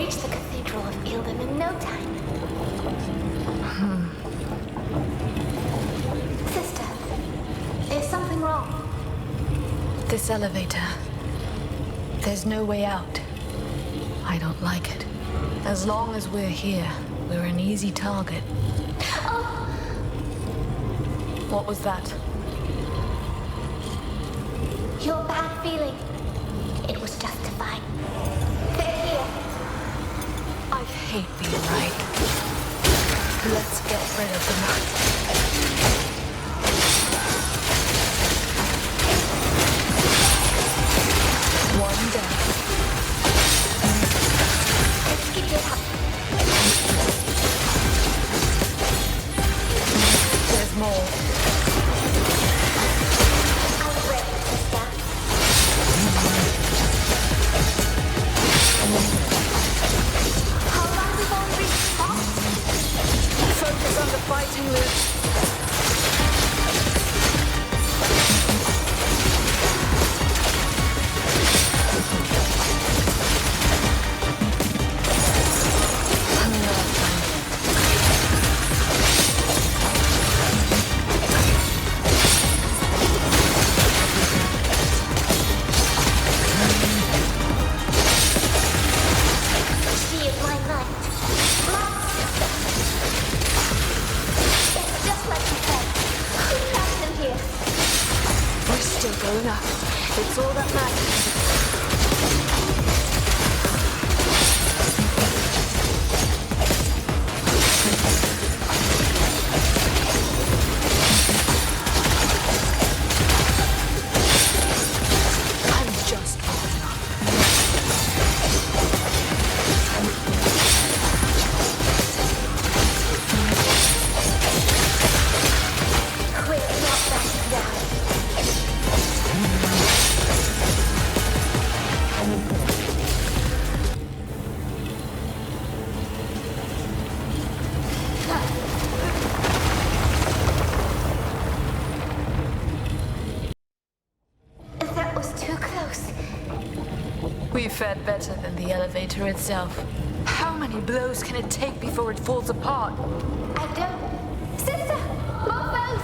reach the cathedral of Eldon in no time. Sister, is something wrong? This elevator. There's no way out. I don't like it. As long as we're here, we're an easy target. Oh! What was that? Your bad feeling. It was justified. They're here. I hate being right. Let's get rid of them. One down. Let's keep it up. There's more. I'm ready, sister. How long before we reach the boss? Focus on the fighting moves. She is my knight. My sister. It's just like you said. Who got them here? We're still going up. It's all that matters. I'm just holding on. We're not backing down. That was too close. We fared better than the elevator itself. How many blows can it take before it falls apart? I don't. Sister! More foes!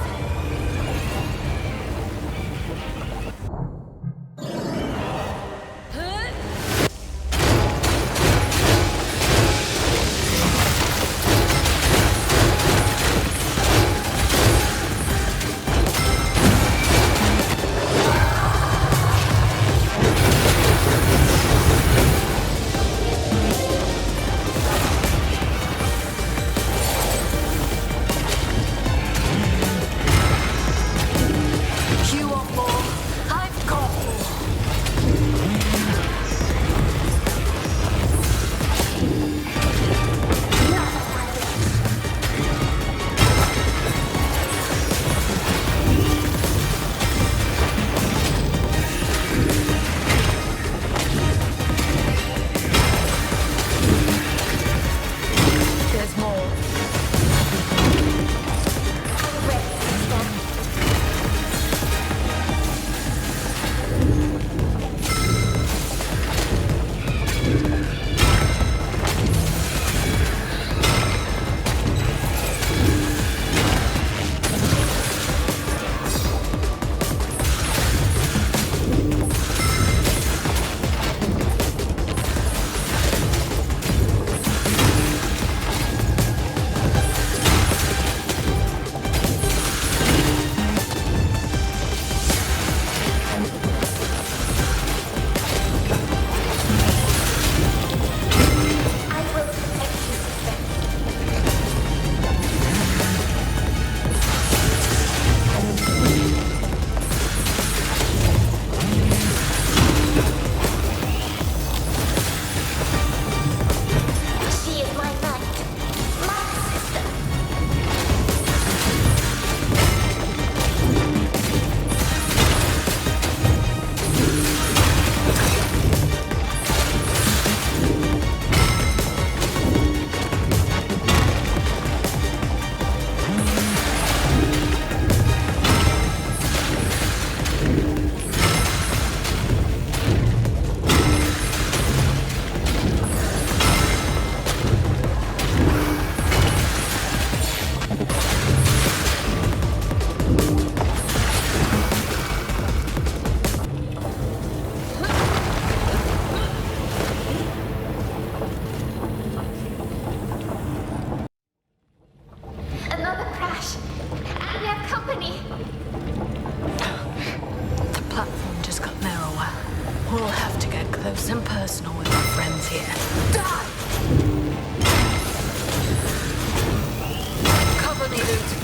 We'll have to get close and personal with our friends here. Die! Cover me, Loot.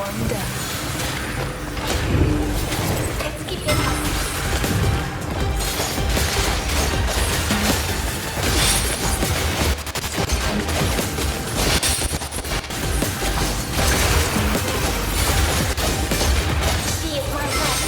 One down. Let's keep it up. She is my friend.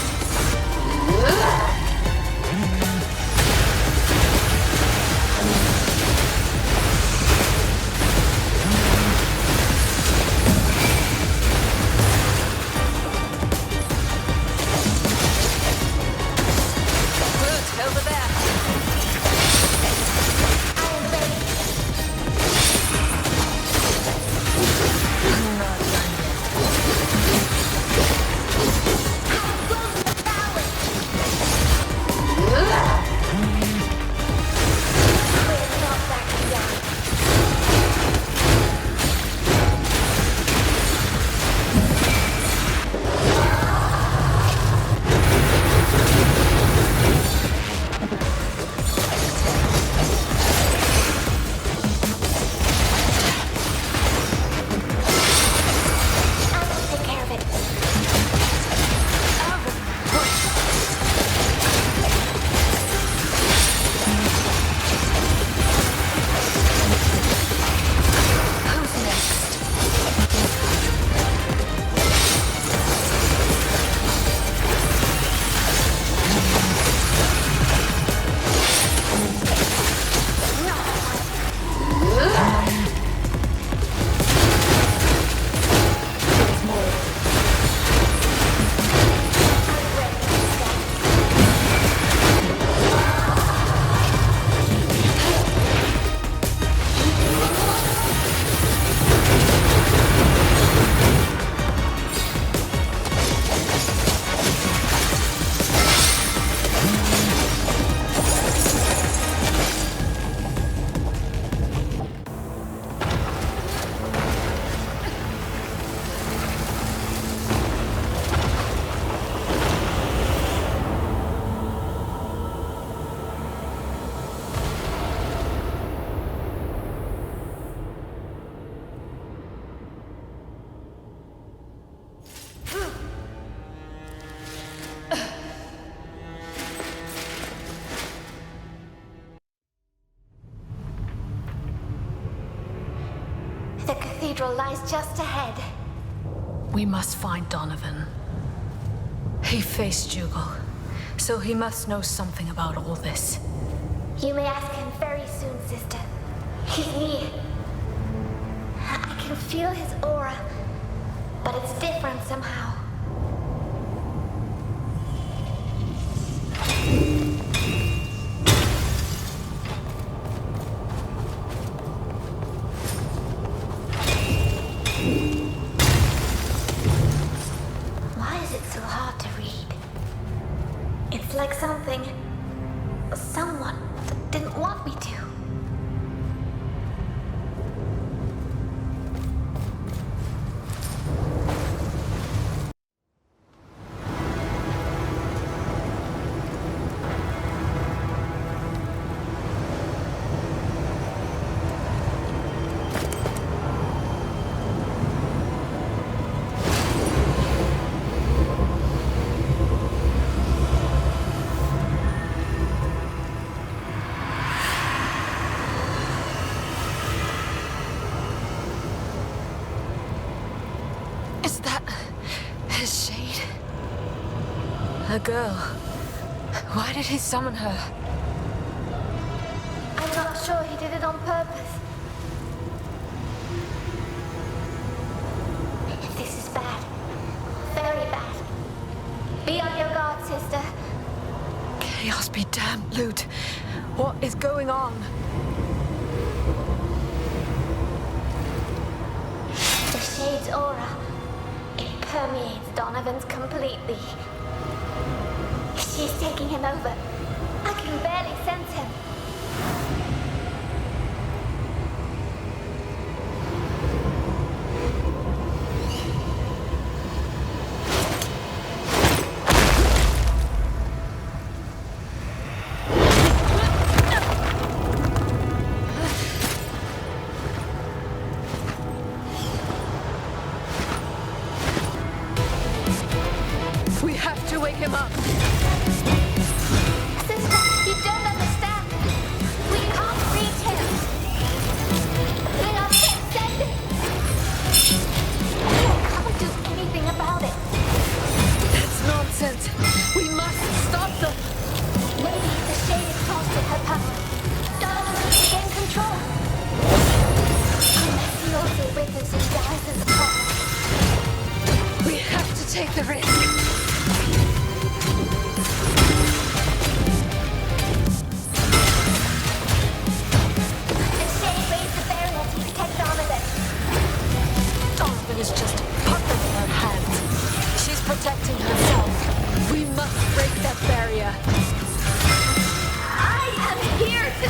Over there. I am ready. Not done yet. I have grown the power. We're not backing down. I will take care of it. Who's next? I'm ready to stand. The cathedral lies just ahead. We must find Donovan. He faced Jugal, so he must know something about all this. You may ask him very soon, sister. He's near. I can feel his aura, but it's different somehow. Why is it so hard to read? It's like someone didn't want me to. Is that his shade? A girl. Why did he summon her? I'm not sure he did it on purpose. This is bad. Very bad. Be on your guard, sister. Chaos be damned, Lute. What is going on? The shade's aura, it permeates Donovan's completely. She's taking him over. I can barely sense him. have to wake him up. Sister, you don't understand. We can't reach him. They are transcended. We can't do anything about it. That's nonsense. We must stop them. Maybe the shade exhausted her power. Donovan needs to gain control. Unless he also withers and dies in the process. We have to take the risk. The shade raised the barrier to protect Donovan. Donovan is just a puppet in her hands. She's protecting herself. We must break that barrier. I am here to...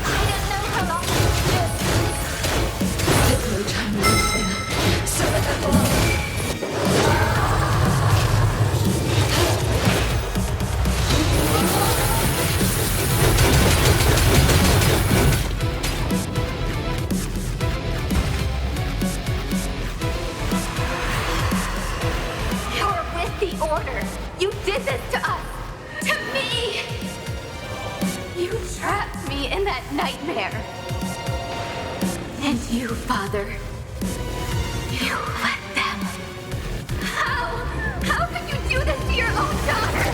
I don't know how long this will do. There's no time left. So let her go. You're with the Order. You did this to us. To me. You trapped me in that nightmare. And you, Father. You let them. How? How could you do this to your own daughter?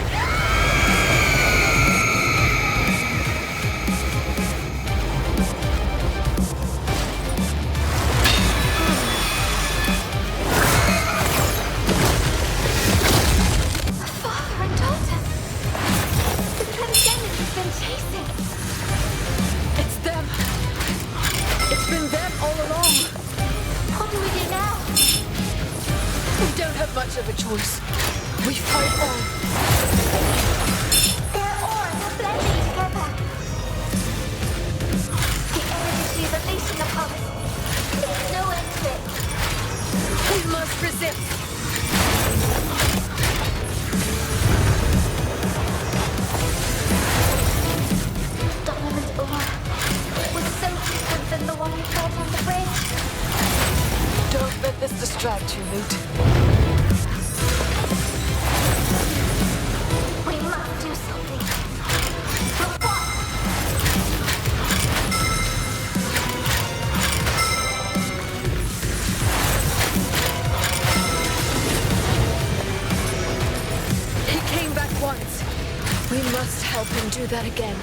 Father and daughter. The transcendence has been chasing. It's them. It's been them all along. What do we do now? We don't have much of a choice. We fight on. They're all blending together. The energy she's unleashing upon us. There's no end to it. We must resist. Donovan's aura was so different than the one we felt on the bridge. Don't let this distract you, Newt. We must do something. But what? He came back once. We must help him do that again.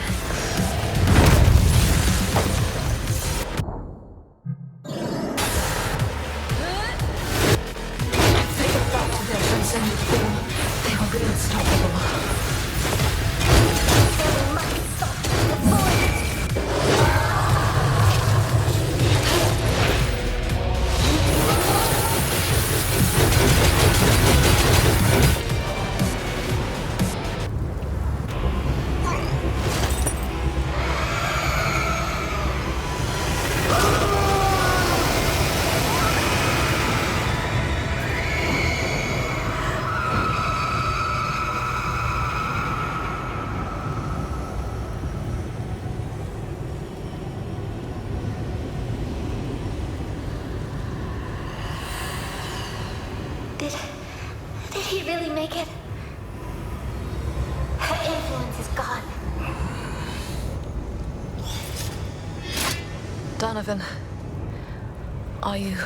If they get back to their transcendent form, they will be unstoppable. Then we must stop the void. Did he really make it? Her influence is gone. Donovan, are you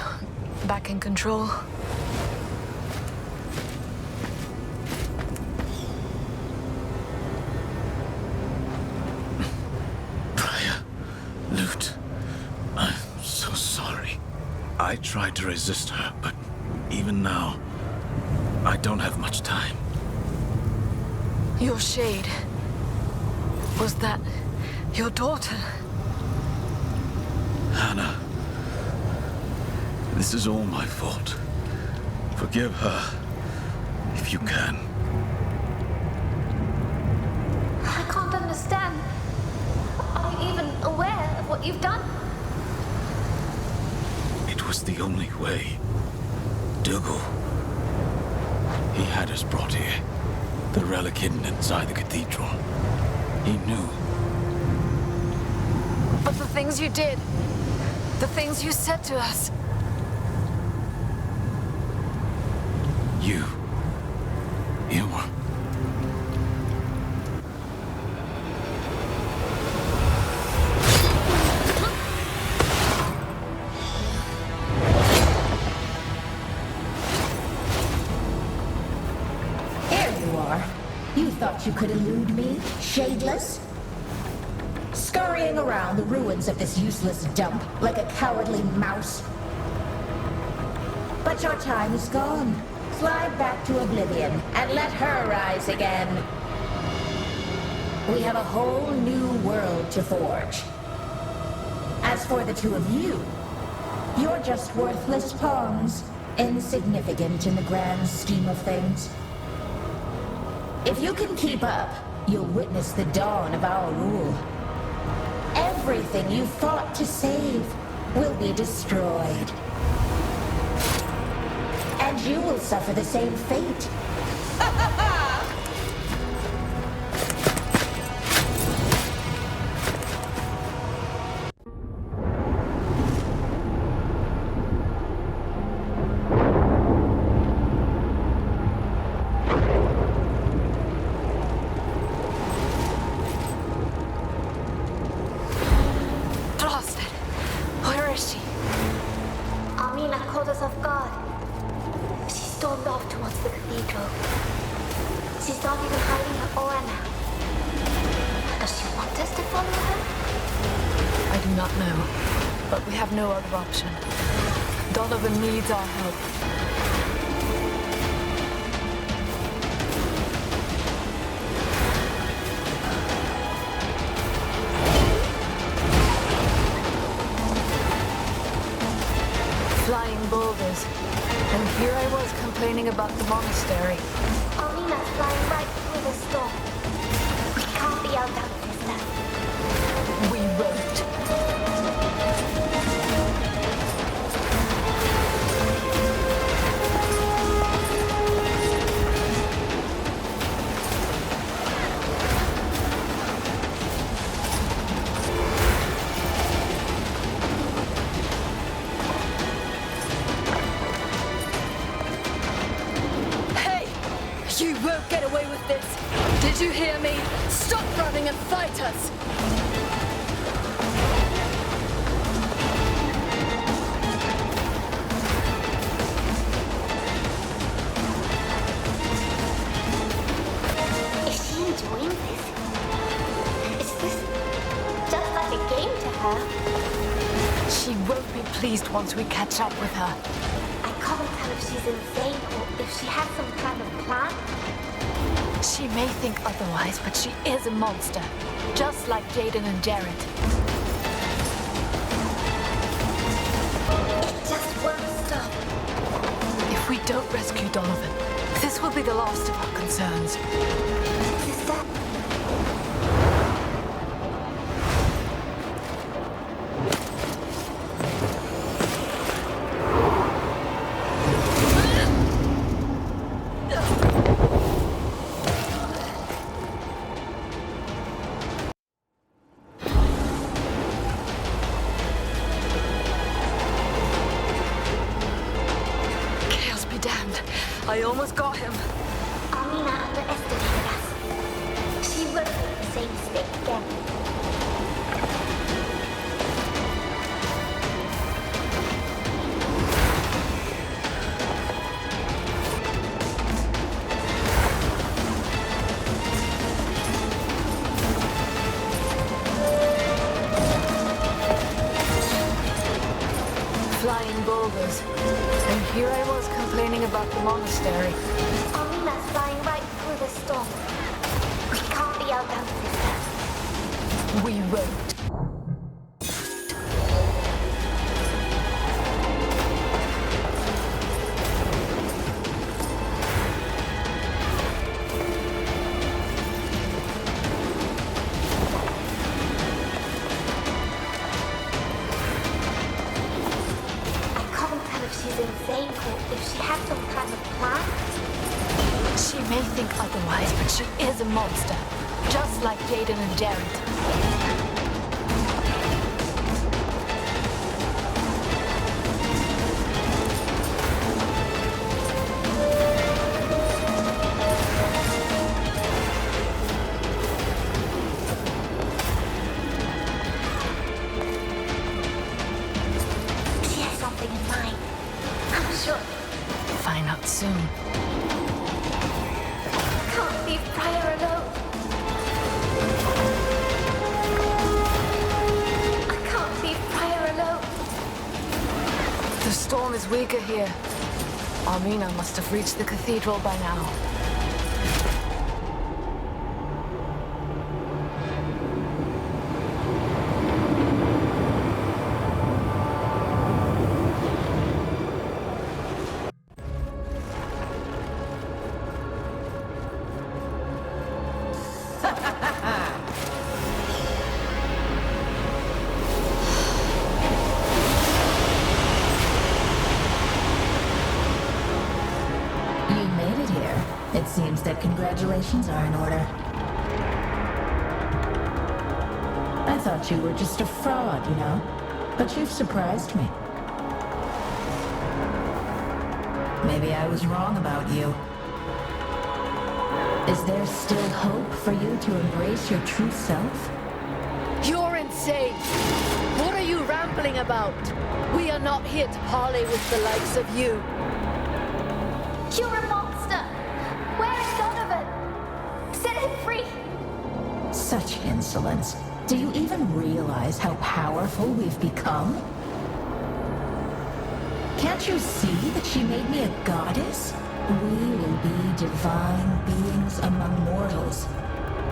back in control? Newt, I'm so sorry. I tried to resist her, but even now, I don't have much time. Your shade. Was that your daughter? Hannah, this is all my fault. Forgive her, if you can. I can't understand. Are you even aware of what you've done? It was the only way. Dougal. He had us brought here. The relic hidden inside the cathedral. He knew. But the things you did, the things you said to us. You were. You thought you could elude me, shadeless? Scurrying around the ruins of this useless dump like a cowardly mouse. But your time is gone. Slide back to oblivion and let her rise again. We have a whole new world to forge. As for the two of you, you're just worthless pawns, insignificant in the grand scheme of things. If you can keep up, you'll witness the dawn of our rule. Everything you fought to save will be destroyed. And you will suffer the same fate. No other option. Donovan needs our help. Flying boulders. And here I was complaining about the monastery. Alina's flying right through the storm. We can't be outdone, sister. We won't. Did you hear me? Stop running and fight us! Is she enjoying this? Is this just like a game to her? She won't be pleased once we catch up with her. I can't tell if she's insane or if she has some kind of plan. She may think otherwise, but she is a monster. Just like Jaden and Jared. It just won't stop. If we don't rescue Donovan, this will be the last of our concerns. Sister? I almost got him. Alina underestimated us. She won't make the same mistake again. Flying boulders. And here I was complaining about the monastery. Alina's flying right through the storm. We can't be outdone, sister. We won't. Insane, or if she has some kind of plan. She may think otherwise, but she is a monster. Just like Jaden and Jared. something in mind. I'm sure. Find out soon. Can't leave Prior alone. I can't leave Prior alone. The storm is weaker here. Armina must have reached the cathedral by now. Seems that congratulations are in order. I thought you were just a fraud, you know? But you've surprised me. Maybe I was wrong about you. Is there still hope for you to embrace your true self? You're insane! What are you rambling about? We are not here to parley with the likes of you. You're a monster! Where is Donovan? Set him free! Such insolence. Do you even realize how powerful we've become? Can't you see that she made me a goddess? We will be divine beings among mortals,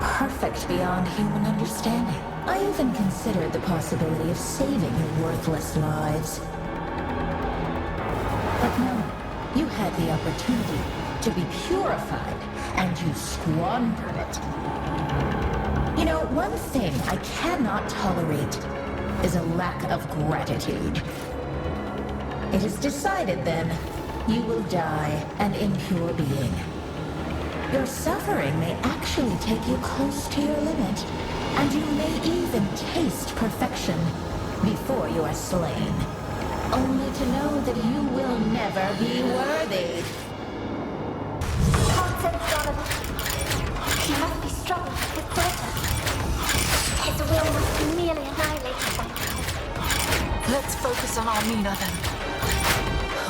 perfect beyond human understanding. I even considered the possibility of saving your worthless lives. But no, you had the opportunity to be purified, and you squandered it. You know, one thing I cannot tolerate is a lack of gratitude. It is decided then, you will die an impure being. Your suffering may actually take you close to your limit, and you may even taste perfection before you are slain, only to know that you will never be worthy. Can't sense Donovan. He must be struggling with Greta. His will must be nearly annihilated by now. Let's focus on Armina then.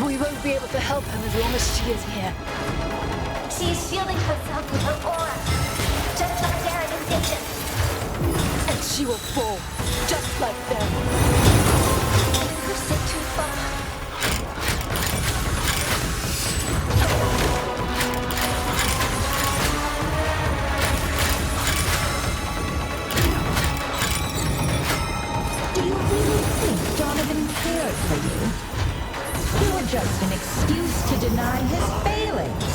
We won't be able to help him as long as she is here. She is shielding herself with her aura, just like Darren and David. And she will fall, just like them. Pushed it too far. Do you really think Donovan cared for you? You were just an excuse to deny his failings.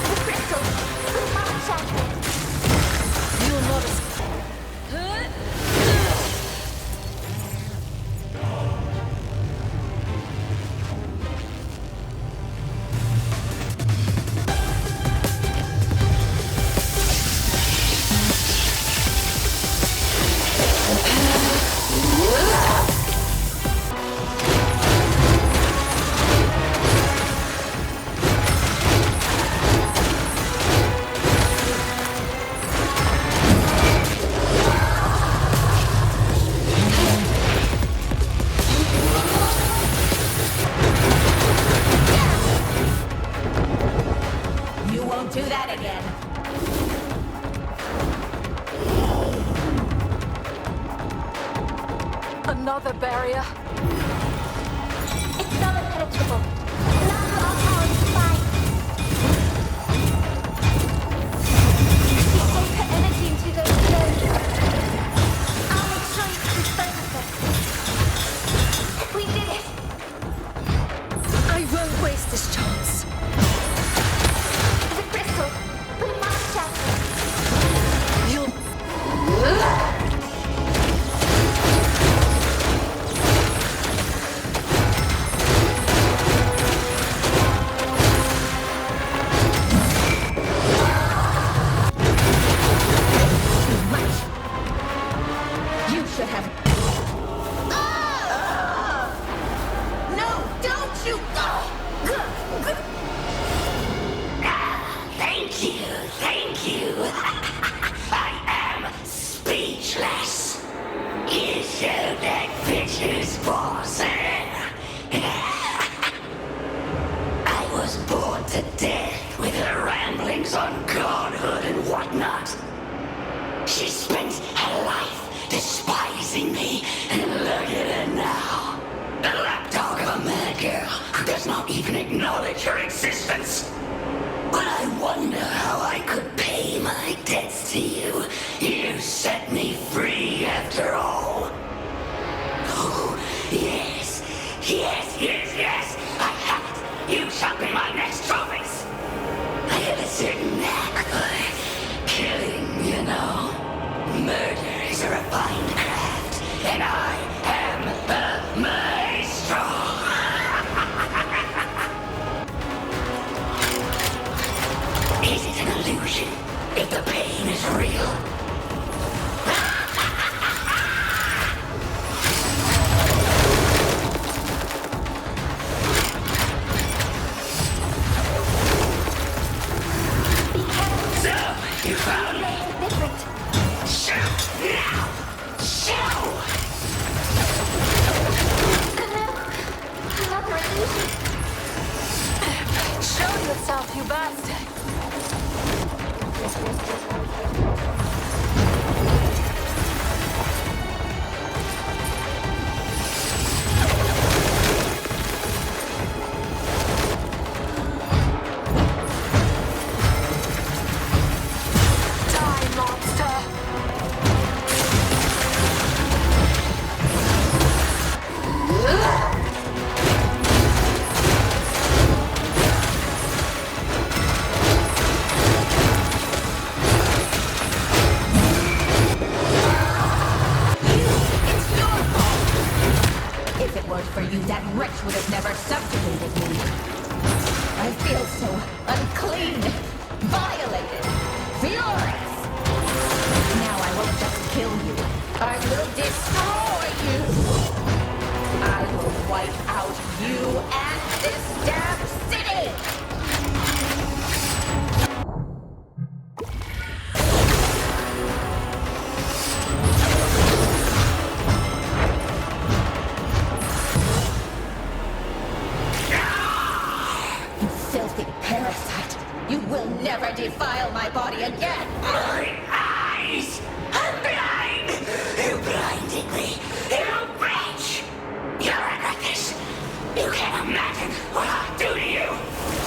The crystal! The mother chakra! You will not You won't do that again. another barrier. It's not impenetrable. Not for our powers to find. We take her energy into those flows. I'll make sure you can dispose of them. We did it! I won't waste this chance. The crystal! The mother chakra! You'll... Too much. You should have... No, don't you go! Thank you, thank you. I godhood and whatnot. She spent her life despising me, and look at her now. A lapdog of a mad girl who does not even acknowledge her existence. But I wonder how I could pay my debts to you. You set me free after all. Oh, yes, yes, yes, yes, I have it. You shall be my next trophies. I have a certain knack for killing, you know. Murder is a refined craft, and I am the maestro. Is it an illusion if the pain is real? So, you found me. Shoot now! Show! Another illusion. Show yourself, you bastard! Die, monster! If it weren't for you, that wretch would have never subjugated me. I feel so unclean, violated, furious. Now I won't just kill you. I will destroy you. I will wipe out you and this damn city. You filthy parasite. You will never defile my body again. My eyes! I'm blind! You blinded me! You bitch! You'll regret this! You can't imagine what I'll do to you!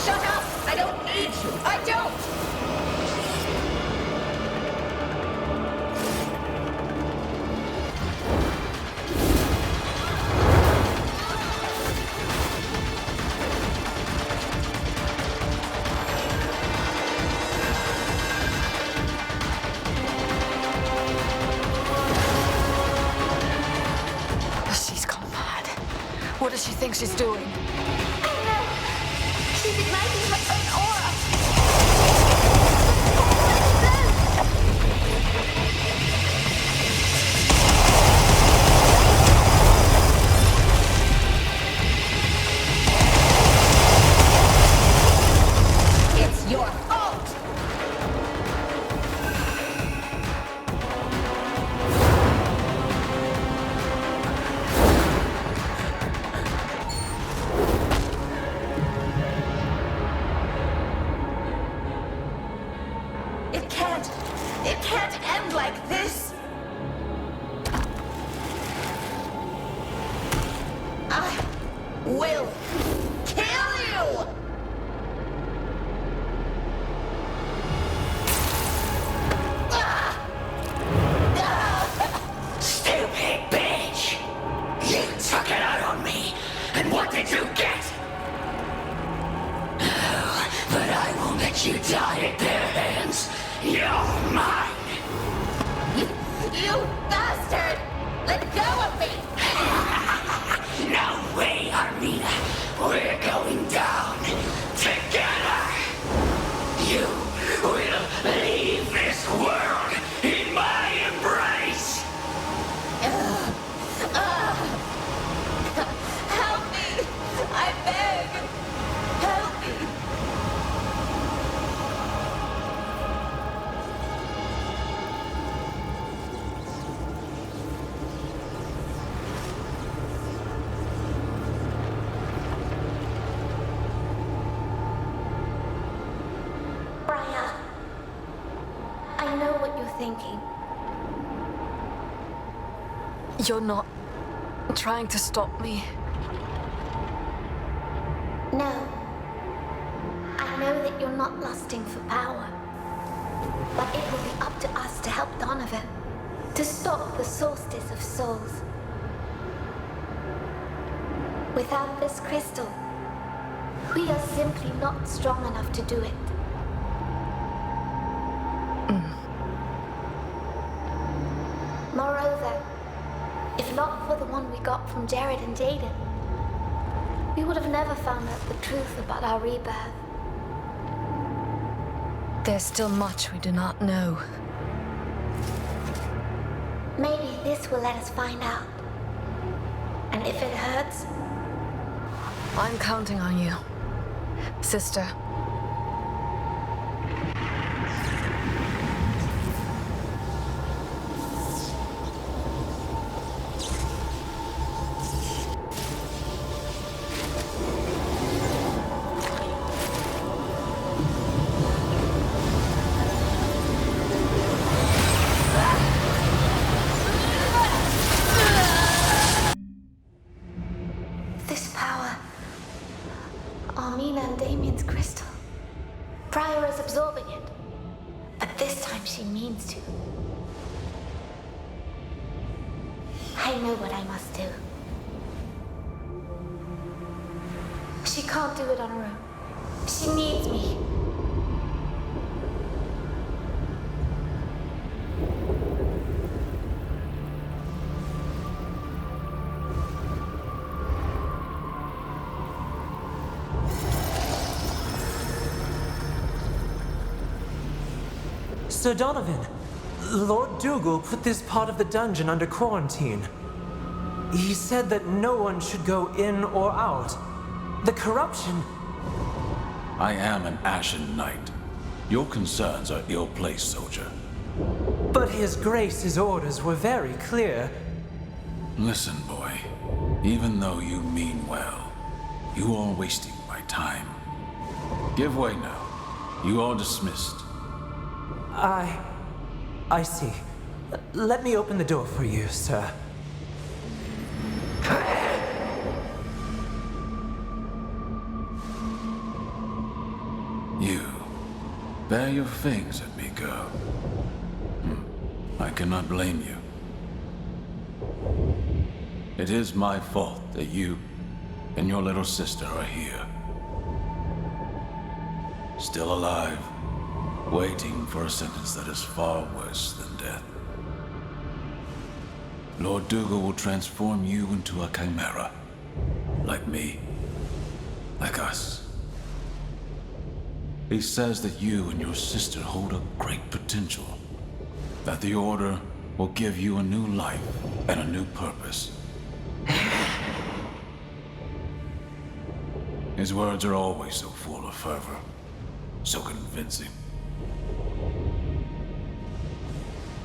Shut up! I don't need you. I don't. She's gone mad. What does she think she's doing? I know. She's igniting her own aura. It's your fault. It can't end like this. I will kill you. Stupid bitch! You took it out on me, and what did you get? Oh, but I won't let you die at their hands. You're mine! You bastard! Let go of me! No way, Armina! We're going down together! You will leave this world in my embrace! Help me! I beg! Help me! thinking. You're not trying to stop me. No. I know that you're not lusting for power. But it will be up to us to help Donovan. To stop the Soulstice of Souls. Without this crystal, we are simply not strong enough to do it. Moreover, if not for the one we got from Jared and Jaden, we would have never found out the truth about our rebirth. There's still much we do not know. Maybe this will let us find out. And if it hurts, I'm counting on you, sister. this power, Armina and Damien's crystal. Pryor is absorbing it, but this time she means to. I know what I must do. She can't do it on her own. She needs me. Sir Donovan, Lord Dougal put this part of the dungeon under quarantine. He said that no one should go in or out. The corruption... I am an Ashen Knight. Your concerns are ill-placed, soldier. But His Grace's orders were very clear. Listen, boy. Even though you mean well, you are wasting my time. Give way now. You are dismissed. I see. Let me open the door for you, sir. You. Bare your fangs at me, girl. I cannot blame you. It is my fault that you and your little sister are here. Still alive, waiting for a sentence that is far worse than death. Lord Dougal will transform you into a chimera. Like me. Like us. He says that you and your sister hold a great potential. That the Order will give you a new life and a new purpose. His words are always so full of fervor, so convincing.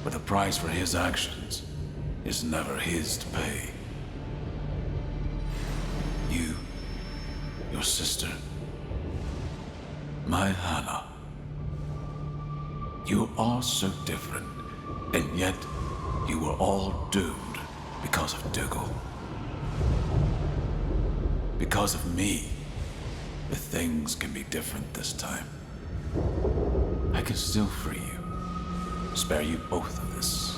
But the price for his actions is never his to pay. You, your sister, my Hannah. You are so different, and yet you were all doomed because of Dougal. Because of me, the things can be different this time. I can still free you. Spare you both of this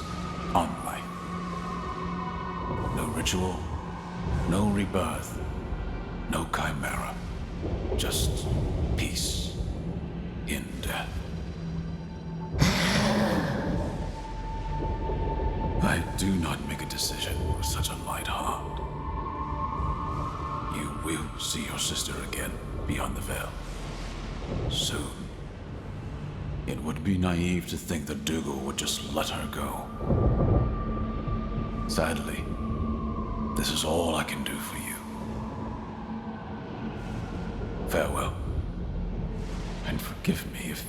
on life. No ritual, no rebirth, no chimera. Just peace in death. I do not make a decision with such a light heart. You will see your sister again beyond the veil. Soon. It would be naive to think that Dougal would just let her go. Sadly, this is all I can do for you. Farewell. And forgive me if...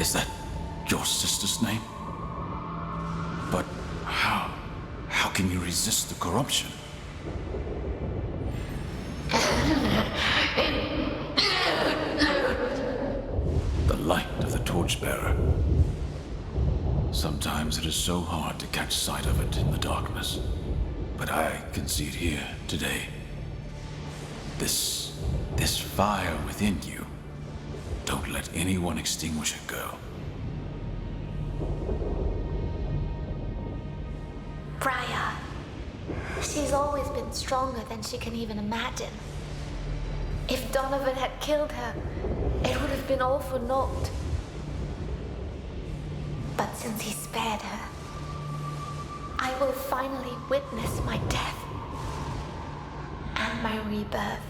Is that your sister's name? But how? How can you resist the corruption? torchbearer. Sometimes it is so hard to catch sight of it in the darkness. But I can see it here today. This fire within you. Don't let anyone extinguish it, girl. Briar. She's always been stronger than she can even imagine. If Donovan had killed her, it would have been all for naught. But since he spared her, I will finally witness my death and my rebirth.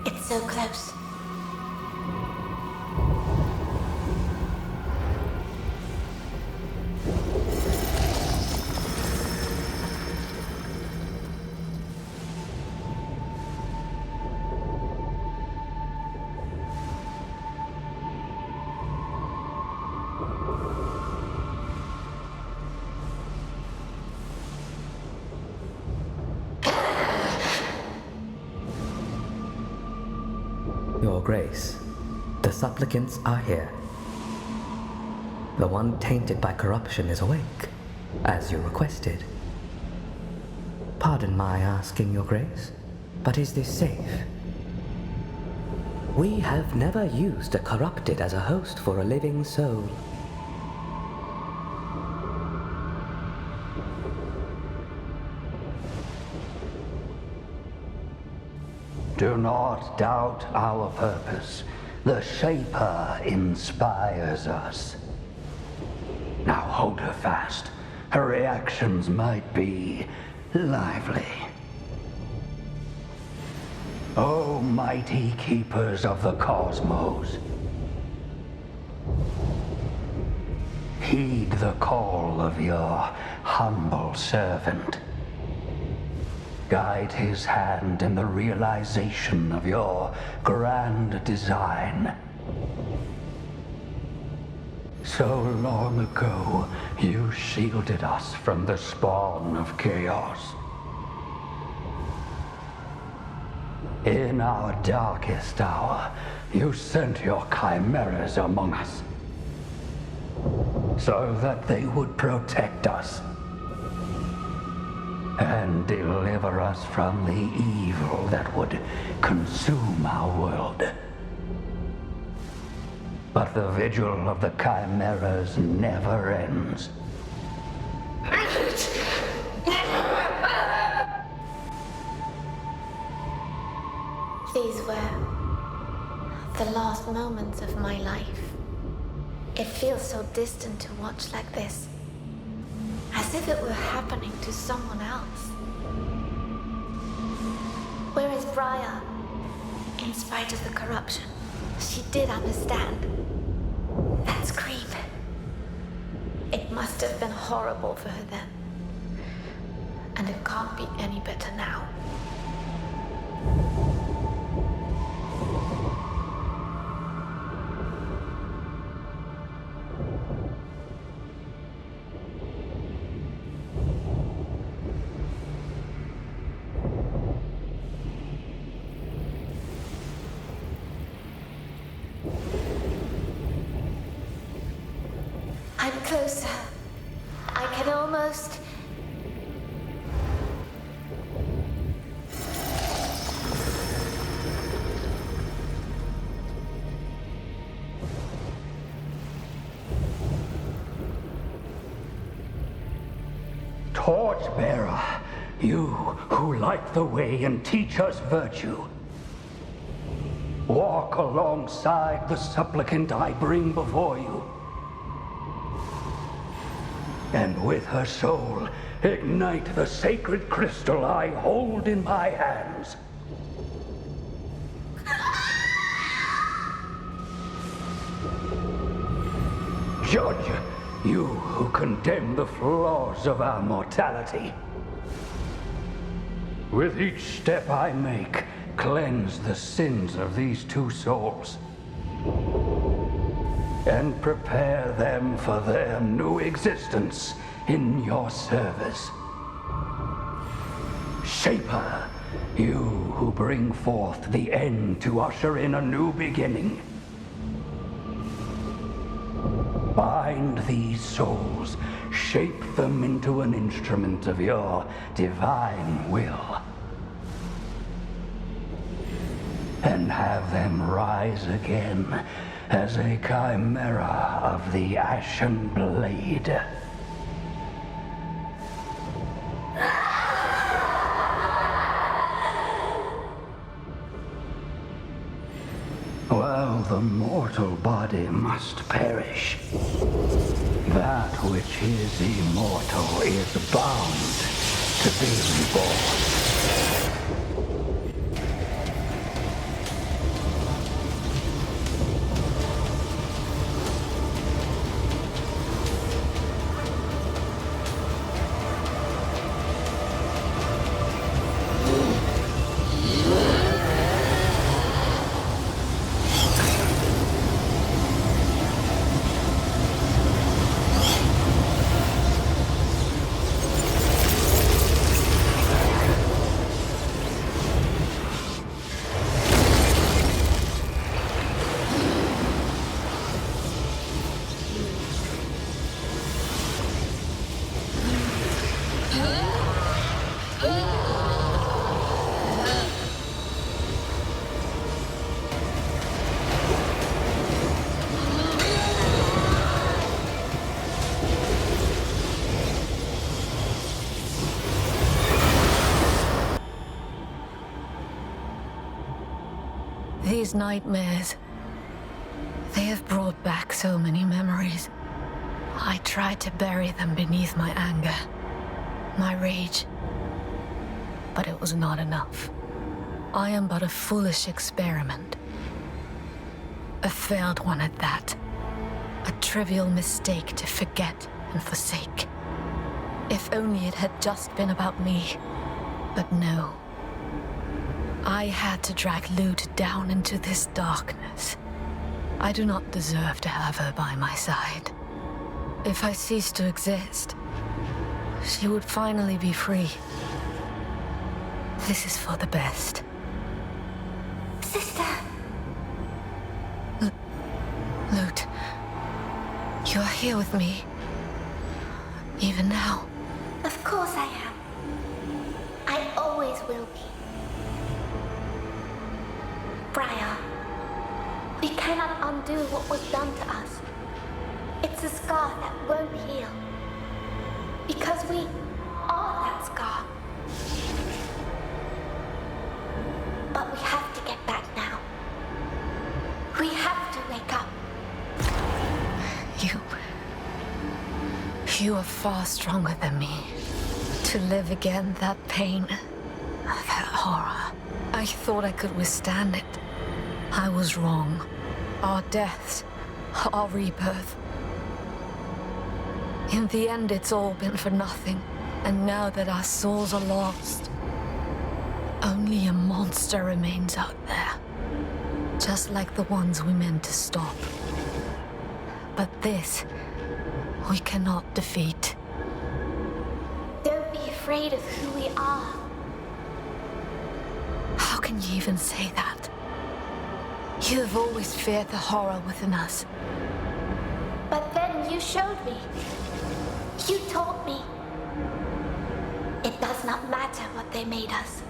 It's so close. Your Grace, the supplicants are here. The one tainted by corruption is awake, as you requested. Pardon my asking, Your Grace, but is this safe? We have never used a corrupted as a host for a living soul. Do not doubt our purpose. The Shaper inspires us. Now hold her fast. Her reactions might be lively. O mighty keepers of the cosmos, heed the call of your humble servant. Guide his hand in the realization of your grand design. So long ago, you shielded us from the spawn of chaos. In our darkest hour, you sent your chimeras among us, so that they would protect us and deliver us from the evil that would consume our world. But the vigil of the chimeras never ends. These were the last moments of my life. It feels so distant to watch like this. As if it were happening to someone else. Where is Briar? In spite of the corruption, she did understand. That scream. It must have been horrible for her then. And it can't be any better now. I'm closer. I can almost... Torchbearer, you who light the way and teach us virtue. Walk alongside the supplicant I bring before you. And with her soul, ignite the sacred crystal I hold in my hands. Judge, you who condemn the flaws of our mortality. With each step I make, cleanse the sins of these two souls. And prepare them for their new existence in your service. Shaper, you who bring forth the end to usher in a new beginning. Bind these souls, shape them into an instrument of your divine will, and have them rise again as a chimera of the Ashen Blade. While the mortal body must perish, that which is immortal is bound to be reborn. These nightmares, they have brought back so many memories. I tried to bury them beneath my anger, my rage, but it was not enough. I am but a foolish experiment. A failed one at that. A trivial mistake to forget and forsake. If only it had just been about me. But no. I had to drag Lute down into this darkness. I do not deserve to have her by my side. If I ceased to exist, she would finally be free. This is for the best. Sister! Lute, you are here with me. Even now. Of course I am. I always will be. Briar, we cannot undo what was done to us. It's a scar that won't heal. Because we are that scar. But we have to get back now. We have to wake up. You are far stronger than me. To live again, that pain, that horror. I thought I could withstand it. I was wrong. Our deaths, our rebirth. In the end, it's all been for nothing. And now that our souls are lost, only a monster remains out there. Just like the ones we meant to stop. But this, we cannot defeat. Don't be afraid of who we are. How can you even say that? You have always feared the horror within us. But then you showed me. You taught me. It does not matter what they made us.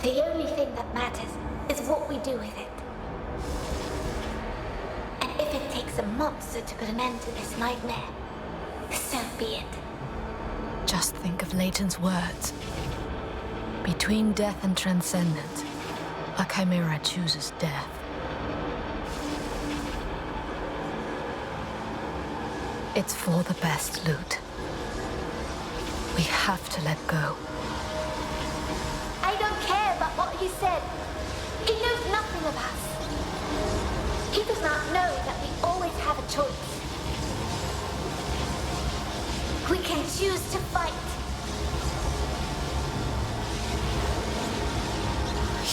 The only thing that matters is what we do with it. And if it takes a monster to put an end to this nightmare, so be it. Just think of Leighton's words. Between death and transcendence, a chimera chooses death. It's for the best, Lute. We have to let go. I don't care about what he said. He knows nothing of us. He does not know that we always have a choice. We can choose to fight.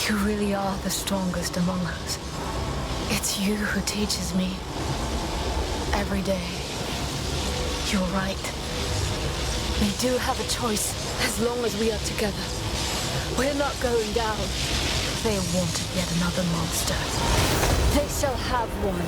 You really are the strongest among us. It's you who teaches me. Every day. You're right. We do have a choice. As long as we are together, we're not going down. They wanted yet another monster. They shall have one.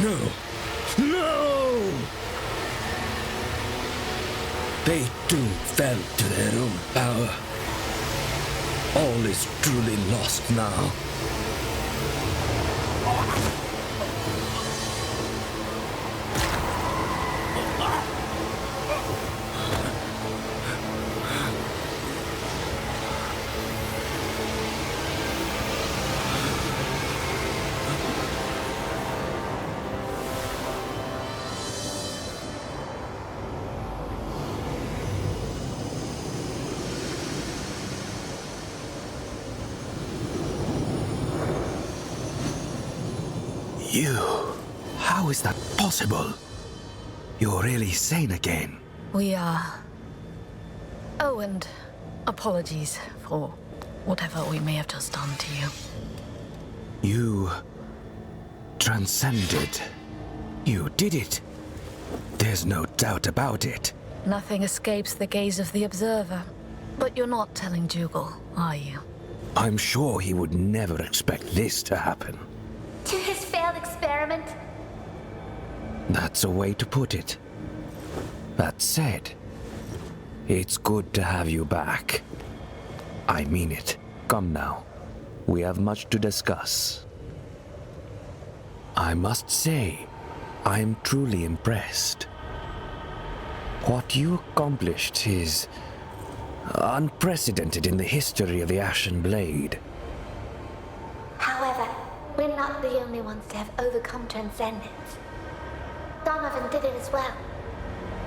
No! No! They too fell to their own power. All is truly lost now. You? How is that possible? You're really sane again. We are... Oh, and apologies for whatever we may have just done to you. You... transcended. You did it. There's no doubt about it. Nothing escapes the gaze of the observer. But you're not telling Dougal, are you? I'm sure he would never expect this to happen. To his failed experiment? That's a way to put it. That said, it's good to have you back. I mean it. Come now. We have much to discuss. I must say, I'm truly impressed. What you accomplished is unprecedented in the history of the Ashen Blade. However, we're not the only ones to have overcome transcendence. Donovan did it as well.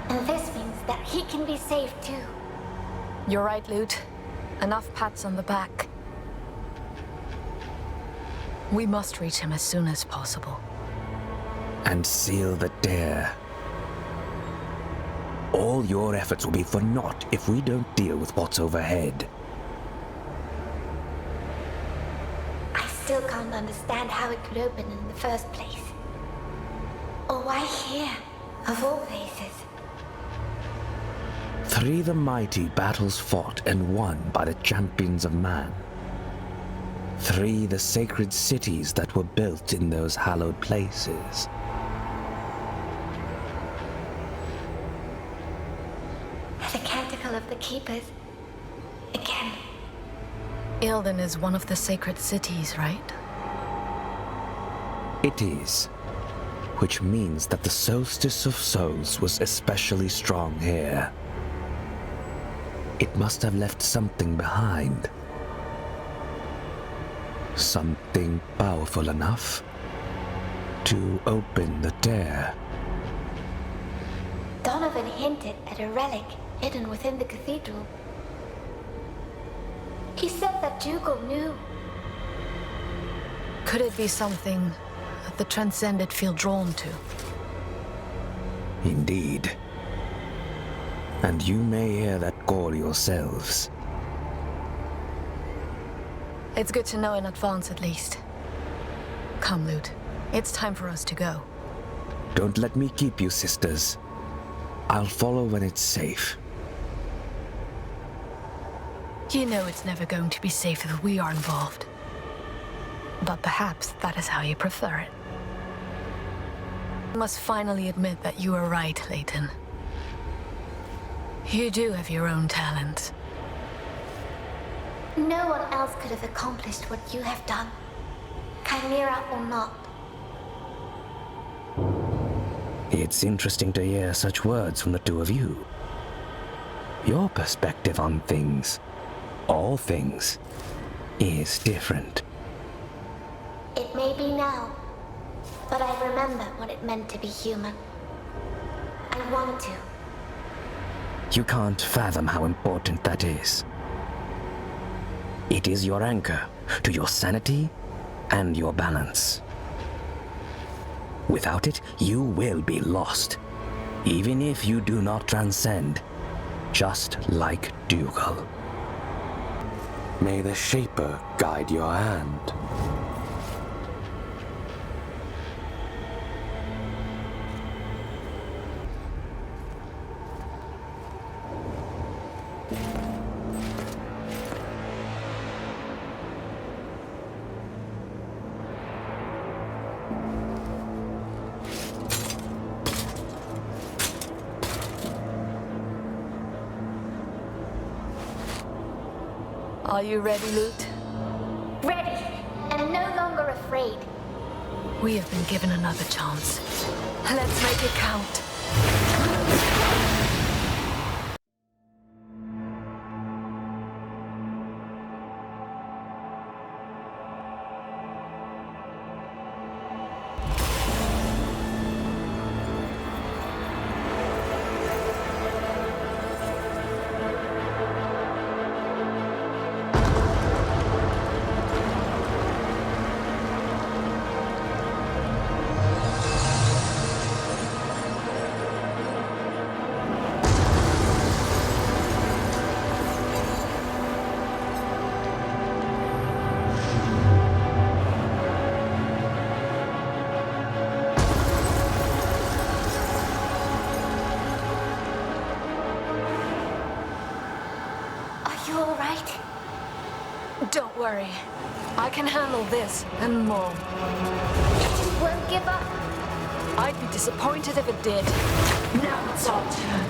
And this means that he can be saved too. You're right, Lute. Enough pats on the back. We must reach him as soon as possible. And seal the dare. All your efforts will be for naught if we don't deal with what's overhead. I still can't understand how it could open in the first place. Or why here, of all places? 3 the mighty battles fought and won by the champions of man. 3 the sacred cities that were built in those hallowed places. The canticle of the keepers. Again. Ilden is one of the sacred cities, right? It is. Which means that the Soulstice of Souls was especially strong here. It must have left something behind. Something powerful enough to open the dare. Donovan hinted at a relic hidden within the cathedral. He said that Dougal knew. Could it be something that the Transcended feel drawn to? Indeed. And you may hear that call yourselves. It's good to know in advance, at least. Come, Lute. It's time for us to go. Don't let me keep you, sisters. I'll follow when it's safe. You know it's never going to be safe if we are involved. But perhaps that is how you prefer it. I must finally admit that you were right, Leighton. You do have your own talents. No one else could have accomplished what you have done. Chimera or not. It's interesting to hear such words from the two of you. Your perspective on things, all things, is different. It may be now, but I remember what it meant to be human. I want to. You can't fathom how important that is. It is your anchor to your sanity and your balance. Without it, you will be lost. even if you do not transcend, just like Dougal. May the Shaper guide your hand. Are you ready, Lute? Ready, and no longer afraid. We have been given another chance. Let's make it count. Don't worry. I can handle this and more. You won't give up. I'd be disappointed if it did. Now it's our turn.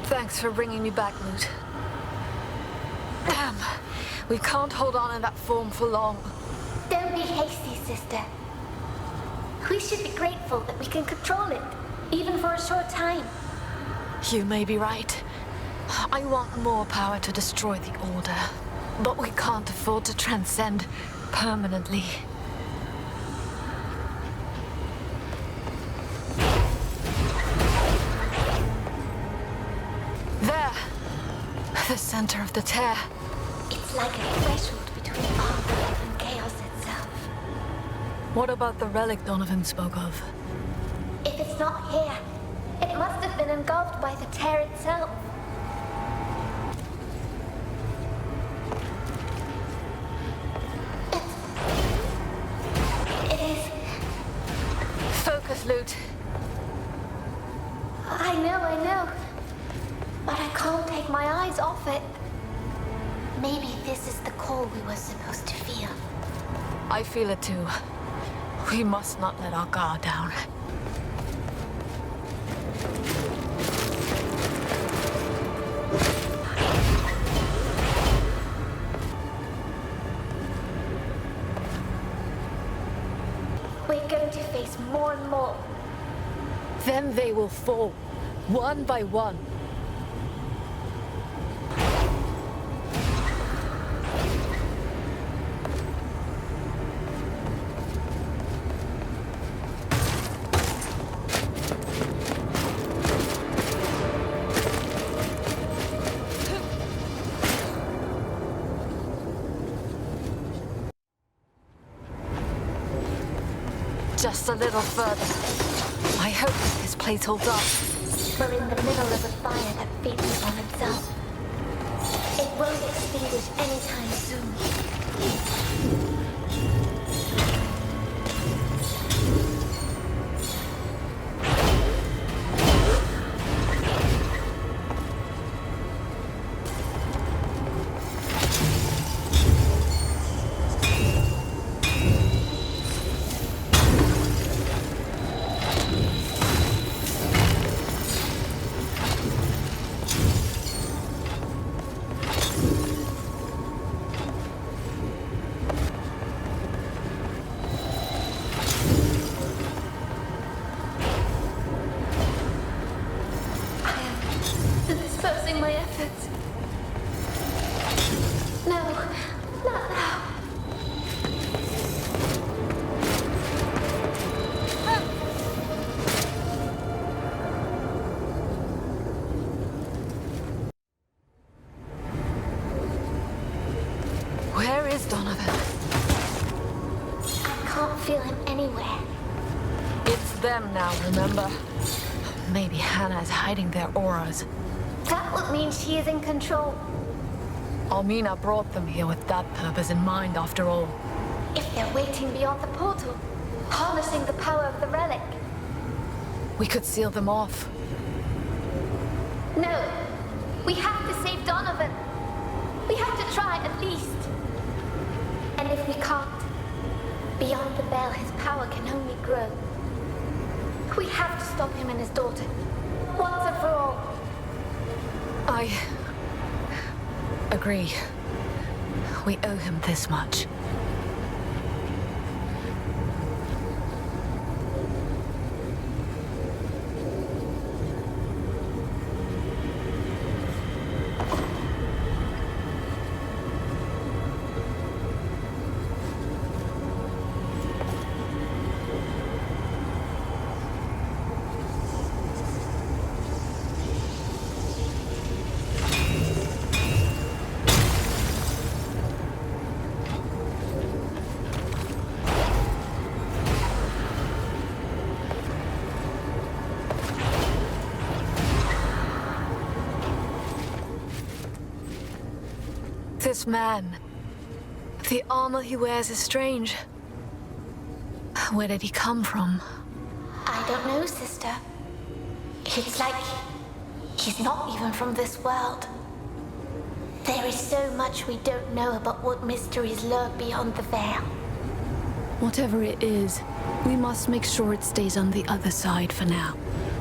Thanks for bringing me back, Lute. Damn, we can't hold on in that form for long. Don't be hasty, sister. We should be grateful that we can control it, even for a short time. You may be right. I want more power to destroy the Order, but we can't afford to transcend permanently. There! The center of the tear. It's like a threshold between art and chaos itself. What about the relic Donovan spoke of? If it's not here, it must have been engulfed by the tear itself. Focus, Lute. my eyes off it. Maybe this is the call we were supposed to feel. I feel it too. We must not let our guard down. We're going to face more and more. Then they will fall, one by one. Just a little further. I hope that this place holds up. We're in the middle of a fire that feeds upon itself. It won't extinguish anytime soon. Dispersing my efforts. No, not now. Where is Donovan? I can't feel him anywhere. It's them now, remember? Maybe Hannah is hiding their auras. That would mean she is in control. Almina brought them here with that purpose in mind, after all. If they're waiting beyond the portal, harnessing the power of the relic. We could seal them off. No, we have to save Donovan. We have to try at least. And if we can't, beyond the bell, his power can only grow. We have to stop him and his daughter, once and for all. I agree. We owe him this much. This man, the armor he wears is strange. Where did he come from? I don't know, sister. It's like he's not even from this world. There is so much we don't know about what mysteries lurk beyond the veil. Whatever it is, we must make sure it stays on the other side for now.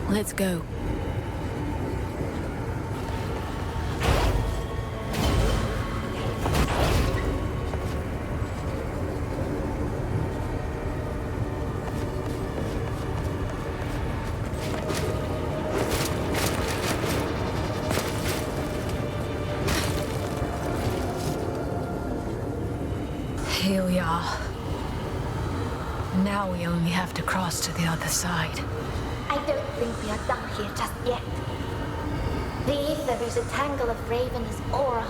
Let's go. Here we are. Now we only have to cross to the other side. I don't think we are done here just yet. The ether is a tangle of ravenous auras.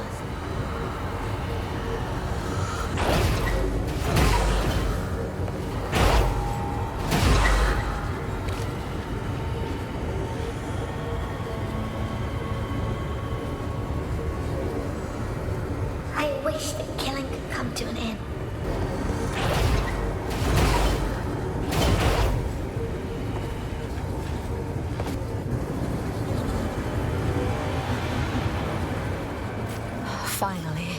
I wish that killing could come to an end. Finally.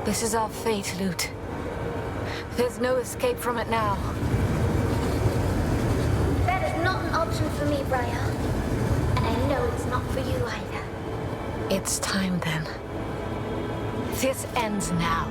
This is our fate, Lute. There's no escape from it now. That is not an option for me, Briar. And I know it's not for you either. It's time then. This ends now.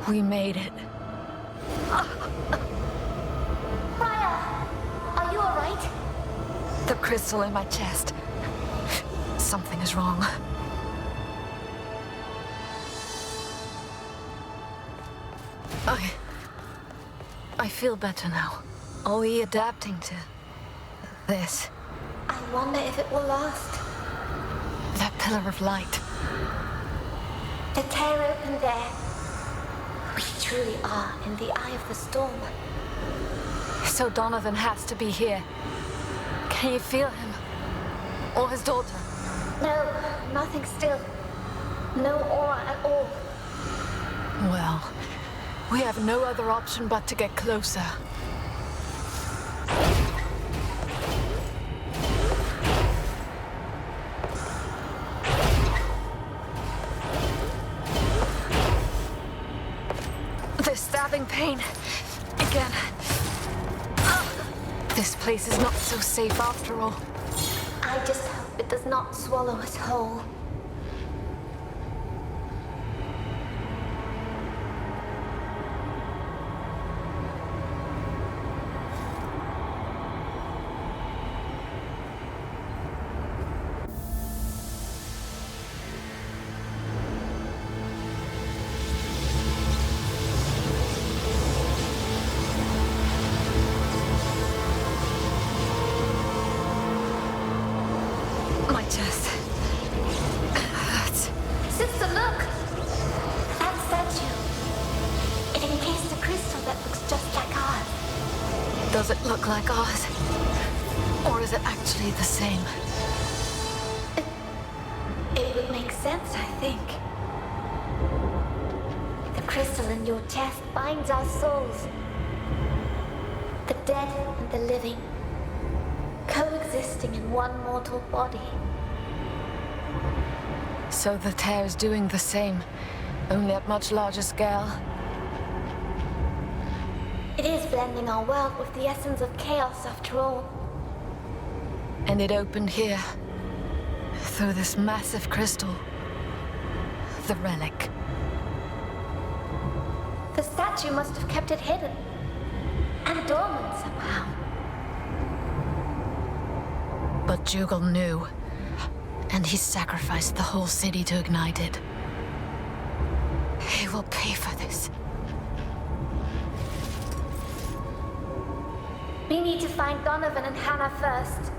We made it. Briar! Are you alright? The crystal in my chest. Something is wrong. I feel better now. Are we adapting to this? I wonder if it will last. That pillar of light. The tear opened there. We truly are in the eye of the storm. So Donovan has to be here. Can you feel him? Or his daughter? No, nothing still. No aura at all. Well, we have no other option but to get closer. The stabbing pain. Again. This place is not so safe after all. I just hope it does not swallow us whole. My chest. Hurts. Sister, look! That statue. It encased a crystal that looks just like ours. Does it look like ours? Or is it actually the same? It would make sense, I think. The crystal in your chest binds our souls. The dead and the living, coexisting in one mortal body. So the tear is doing the same, only at much larger scale. It is blending our world with the essence of chaos after all. And it opened here, through this massive crystal. The relic. The statue must have kept it hidden. And dormant somehow. But Jugal knew, and he sacrificed the whole city to ignite it. He will pay for this. We need to find Donovan and Hannah first.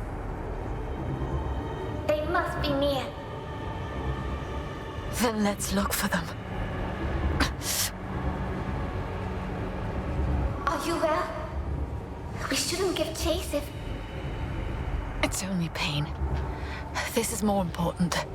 They must be near. Then let's look for them. Are you well? We shouldn't give chase if... It's only pain. This is more important.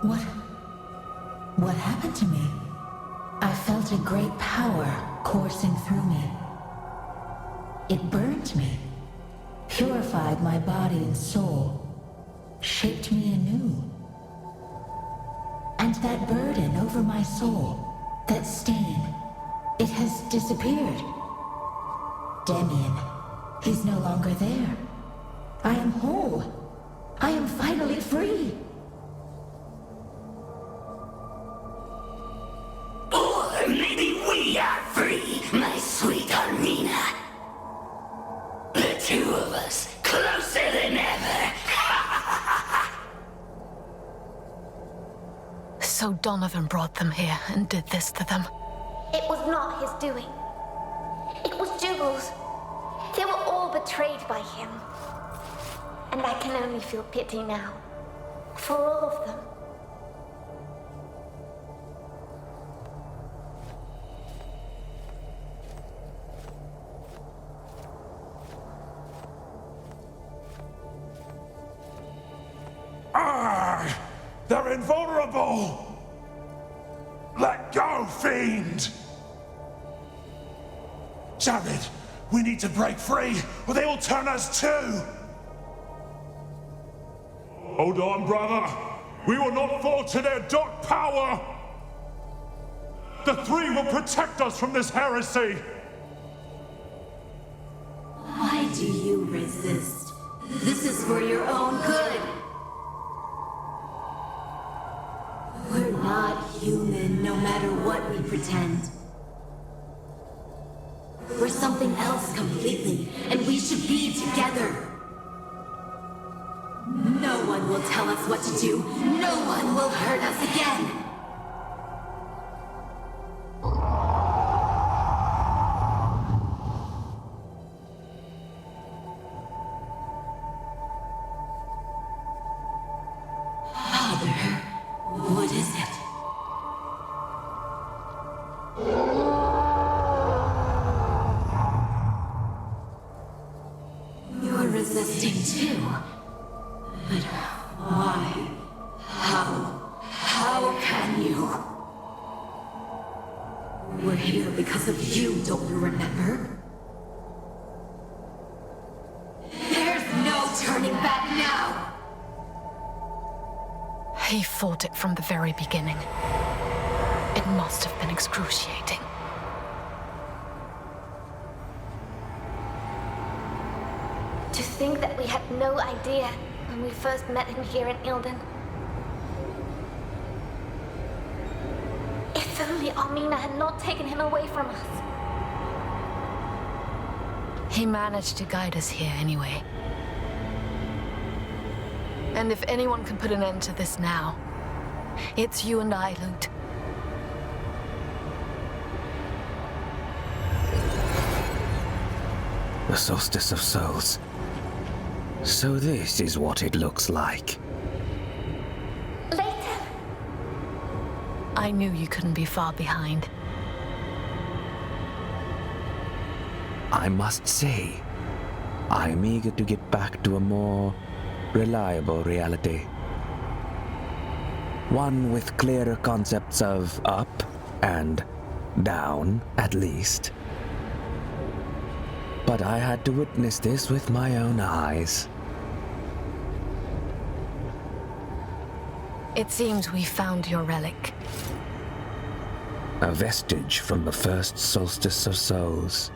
What happened to me? I felt a great power coursing through me. It burned me, purified my body and soul, shaped me anew. And that burden over my soul, that stain, it has disappeared. Damien, he's no longer there. I am whole. I am finally free. Or maybe we are free, my sweet Armina. The two of us, closer than ever. So Donovan brought them here and did this to them. It was not his doing. It was Jugal's. They were all betrayed by him. And I can only feel pity now. For all of them. They're invulnerable! Let go, fiend! Jared, we need to break free, or they will turn us too! Hold on, brother. We will not fall to their dark power! The three will protect us from this heresy! Why do you resist? This is for your own good. We're not human, no matter what we pretend. We're something else completely, and we should be together. No one will tell us what to do. No one will hurt us again. What is it? You're resisting too. But why? How can you? We're here because of you, don't you remember? There's no turning back now! He fought it from the very beginning. It must have been excruciating. To think that we had no idea when we first met him here in Ilden. If only Armina had not taken him away from us. He managed to guide us here anyway. And if anyone can put an end to this now, it's you and I, Lute. The Soulstice of Souls. So this is what it looks like. Later. I knew you couldn't be far behind. I must say, I'm eager to get back to a more reliable reality. One with clearer concepts of up and down, at least. But I had to witness this with my own eyes. It seems we found your relic. A vestige from the first Soulstice of Souls.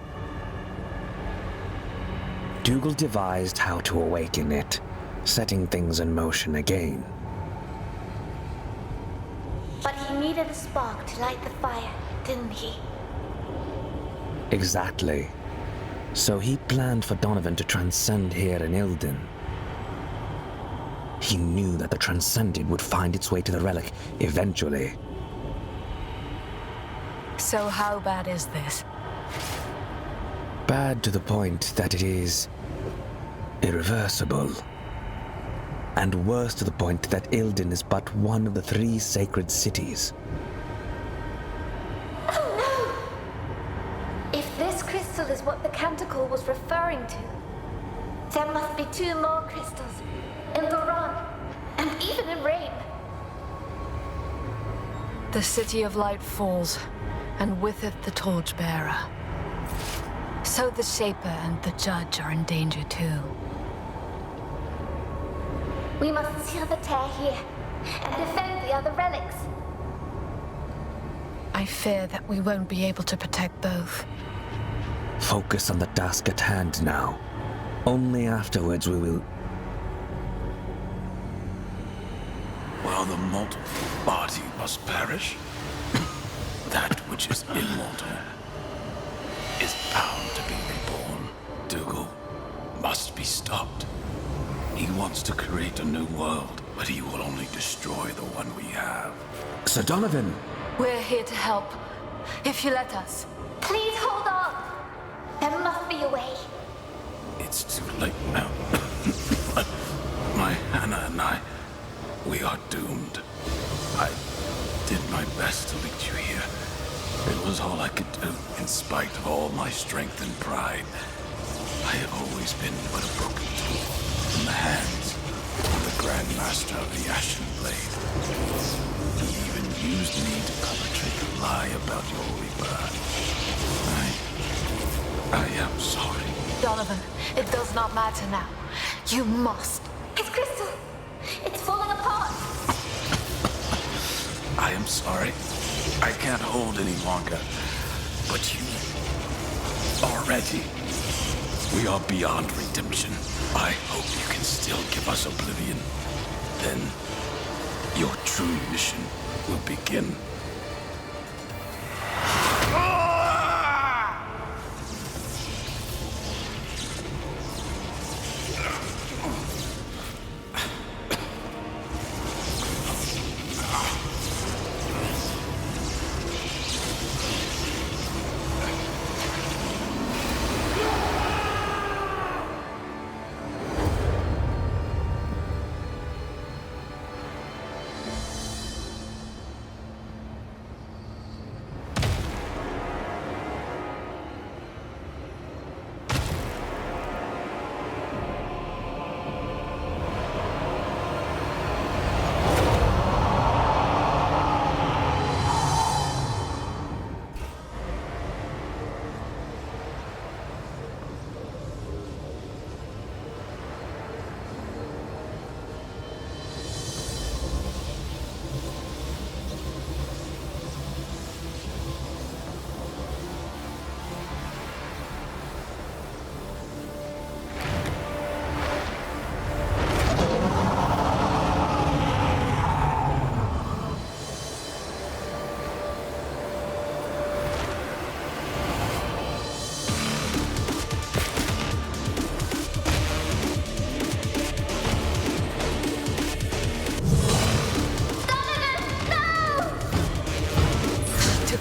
Dougal devised how to awaken it, setting things in motion again. But he needed a spark to light the fire, didn't he? Exactly. So he planned for Donovan to transcend here in Ilden. He knew that the transcended would find its way to the relic eventually. So how bad is this? Bad to the point that it is irreversible. And worse to the point that Ilden is but one of the 3 sacred cities. Oh no! If this crystal is what the canticle was referring to, there must be 2 more crystals in Uron, and even in Rain. The City of Light falls, and with it the torchbearer. So the Shaper and the Judge are in danger too. We must seal the tear here and defend the other relics. I fear that we won't be able to protect both. Focus on the task at hand now. Only afterwards we will... While the mortal body must perish, that which is immortal is bound to be reborn. Dougal must be stopped. He wants to create a new world, but he will only destroy the one we have. Sir Donovan! We're here to help, if you let us. Please hold on. There must be a way. It's too late now. My Hannah and I, we are doomed. I did my best to lead you here. It was all I could do, in spite of all my strength and pride. I have always been but a broken tool in the hands of the Grand Master of the Ashen Blade. He even used me to perpetrate a lie about your rebirth. I am sorry. Donovan, it does not matter now. You must. It's Crystal. It's falling apart. I am sorry. I can't hold any longer. But you are ready. We are beyond redemption. I hope you can still give us oblivion. Then your true mission will begin.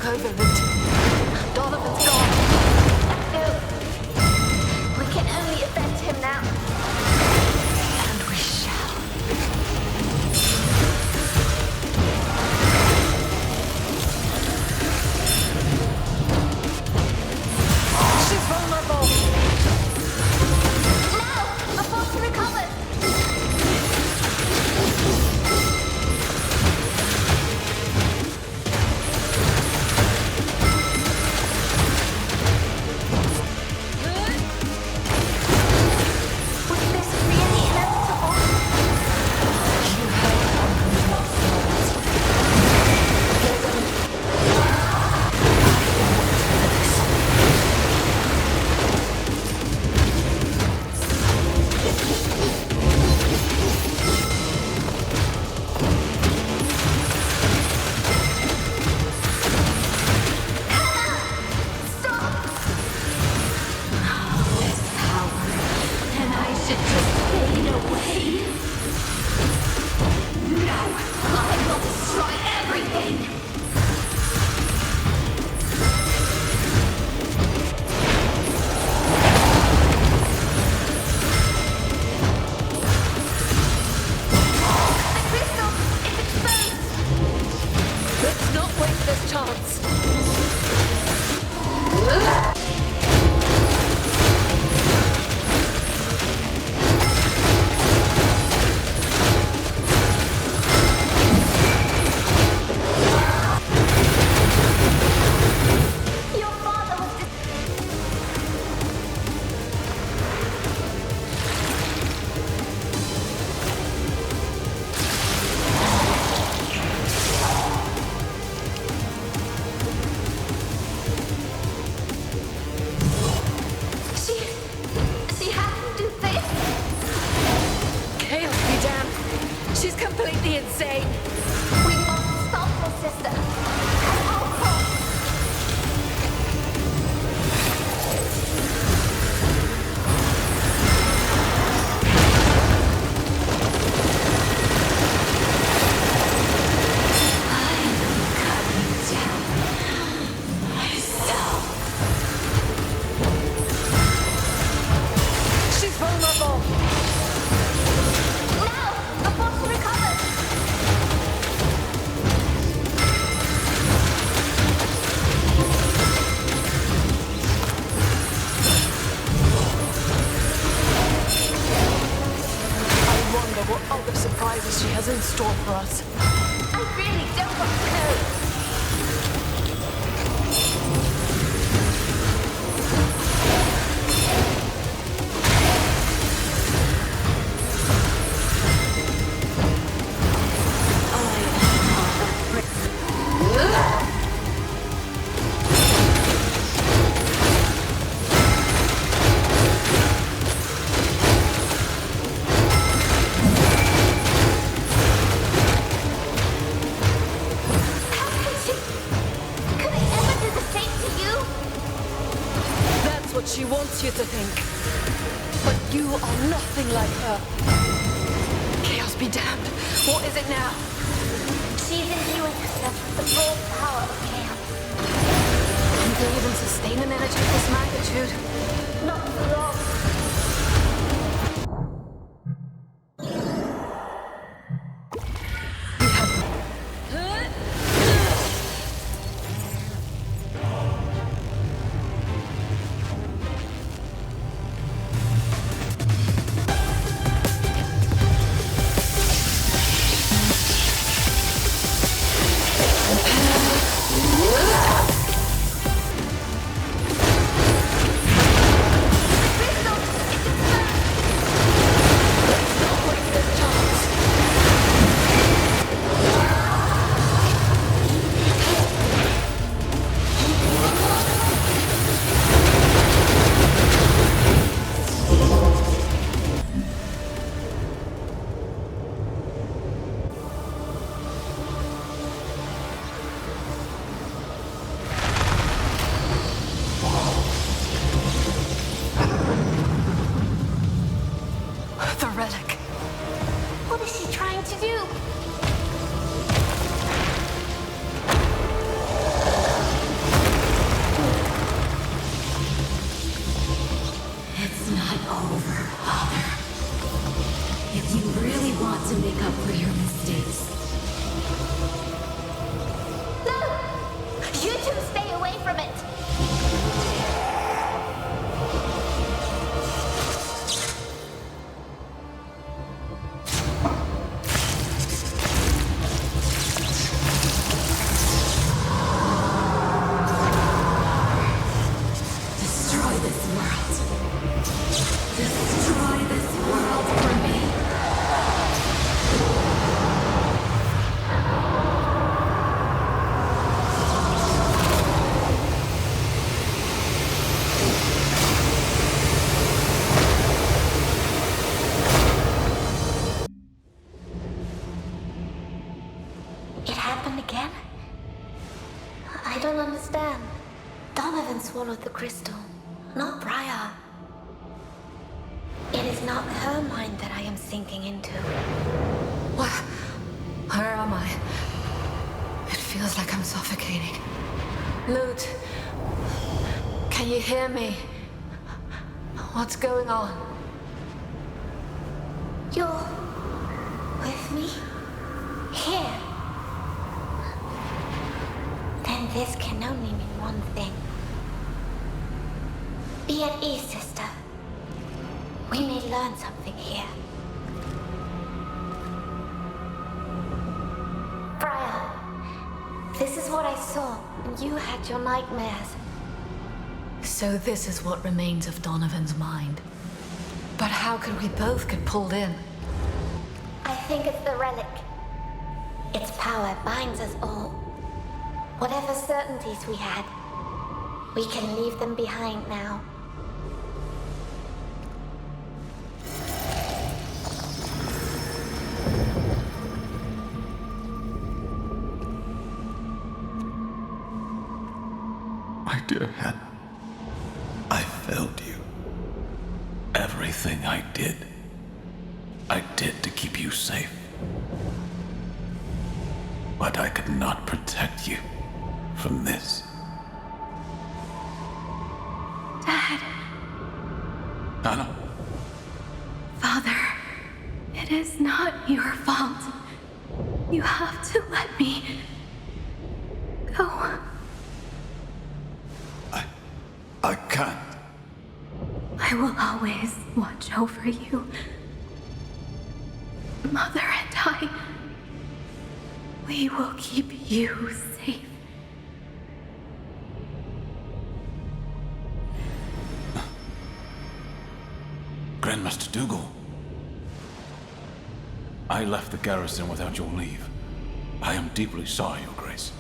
Over it. Donovan's gone. No. We can only avenge him now. And we shall. She's vulnerable. Now, before she recovers. what she wants you to think. But you are nothing like her. Chaos be damned. What is it now? She's imbuing herself with the full power of chaos. Can they even sustain an energy of this magnitude? Not for long. What is she trying to do? It's not over, Father. If you really want to make up for your mistakes, No! You two stay away from it! destroy this world. Destroy this world for me. It happened again? I don't understand. Donovan swallowed the crystal, not Briar. It is not her mind that I am sinking into. Where am I? It feels like I'm suffocating. Loot, can you hear me? What's going on? You're with me? Here. Then this can only mean one thing. Be at ease, sister. We may learn something here. Briar, this is what I saw when you had your nightmares. So this is what remains of Donovan's mind. But how could we both get pulled in? I think it's the relic. Its power binds us all. Whatever certainties we had, we can leave them behind now. My dear Hannah, I failed you. Everything I did to keep you safe. But I could not protect you from this. Dad. Hannah? Father, it is not your fault. You have to let me go. I can't. I will always watch over you. Mother and I, we will keep you safe. Grandmaster Dougal. I left the garrison without your leave. I am deeply sorry, Your Grace.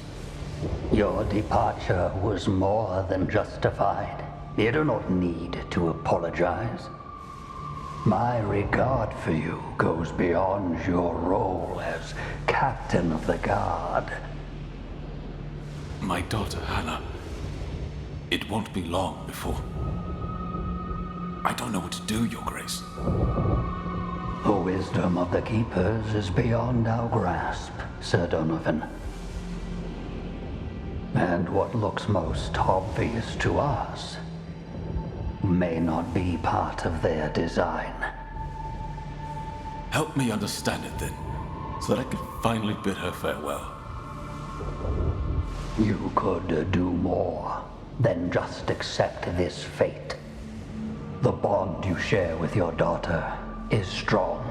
Your departure was more than justified. You do not need to apologize. My regard for you goes beyond your role as captain of the guard. My daughter, Hannah. It won't be long before... I don't know what to do, Your Grace. The wisdom of the Keepers is beyond our grasp, Sir Donovan. And what looks most obvious to us may not be part of their design. Help me understand it then, so that I can finally bid her farewell. You could do more than just accept this fate. The bond you share with your daughter is strong.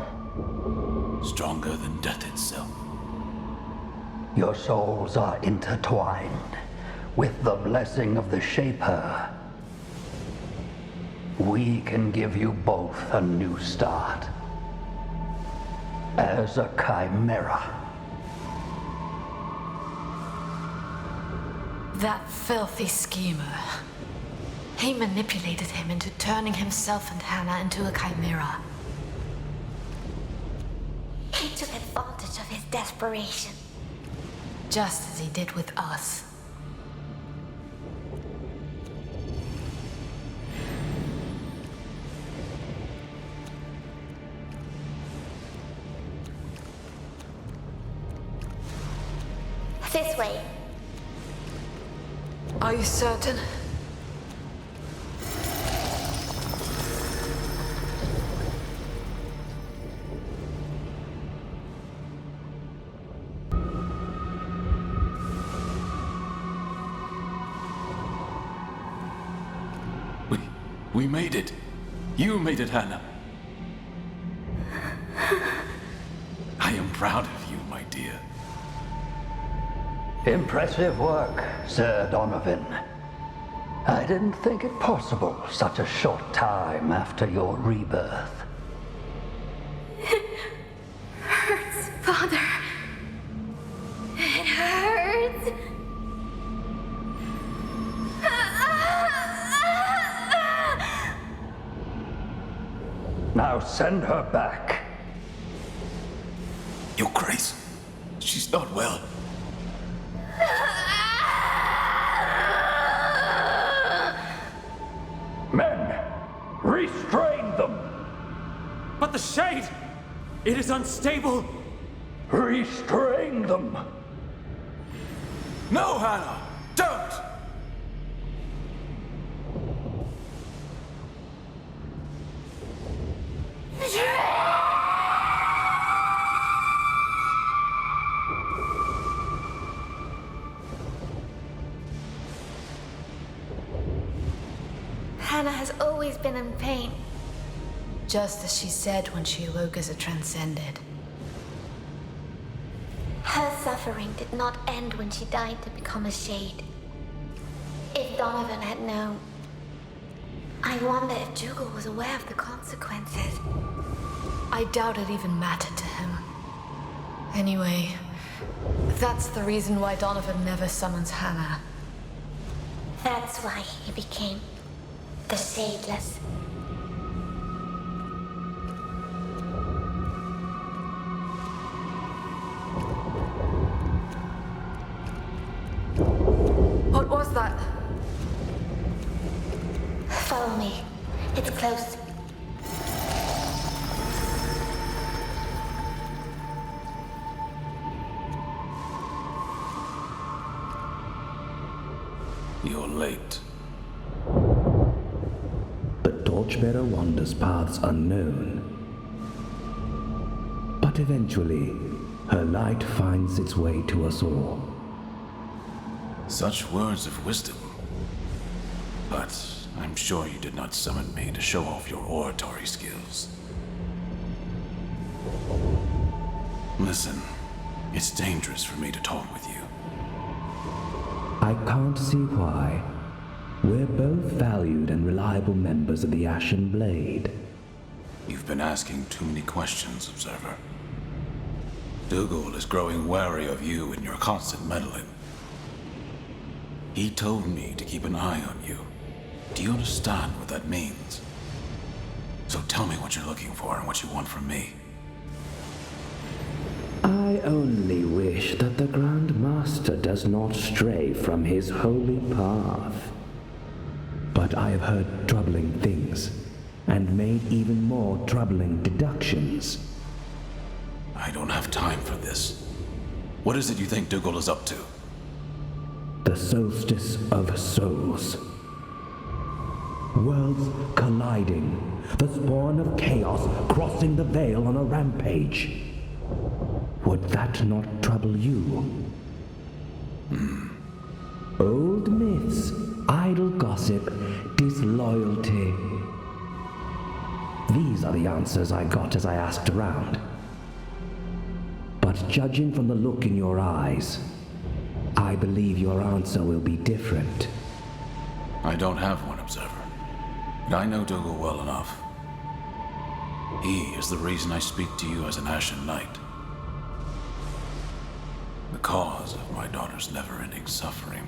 Stronger than death itself. Your souls are intertwined with the blessing of the Shaper. We can give you both a new start. As a chimera. That filthy schemer. He manipulated him into turning himself and Hannah into a chimera. He took advantage of his desperation. Just as he did with us. This way. Are you certain? We made it. You made it, Hannah. I am proud of you, my dear. Impressive work, Sir Donovan. I didn't think it possible such a short time after your rebirth. It hurts, Father. It hurts. Now send her back. Your Grace, she's not well. Men, restrain them! But the shade! It is unstable! Restrain them! No, Hannah! Don't! Hannah has always been in pain. Just as she said when she awoke as a transcended. Her suffering did not end when she died to become a shade. If Donovan had known, I wonder if Dougal was aware of the consequences. I doubt it even mattered to him. Anyway, that's the reason why Donovan never summons Hannah. That's why he became the Shadeless. What was that? Follow me. It's close. You're late. The torchbearer wanders paths unknown. But eventually, her light finds its way to us all. Such words of wisdom. But I'm sure you did not summon me to show off your oratory skills. Listen, it's dangerous for me to talk with you. I can't see why. We're both valued and reliable members of the Ashen Blade. You've been asking too many questions, Observer. Dougal is growing wary of you and your constant meddling. He told me to keep an eye on you. Do you understand what that means? So tell me what you're looking for and what you want from me. I only wish that the Grand Master does not stray from his holy path. But I have heard troubling things. and made even more troubling deductions. I don't have time for this. What is it you think Dougal is up to? The Soulstice of Souls. Worlds colliding, the spawn of chaos crossing the veil on a rampage. Would that not trouble you? Old myths, idle gossip, disloyalty. These are the answers I got as I asked around. But judging from the look in your eyes, I believe your answer will be different. I don't have one, Observer. But I know Dougal well enough. He is the reason I speak to you as an Ashen Knight. The cause of my daughter's never-ending suffering.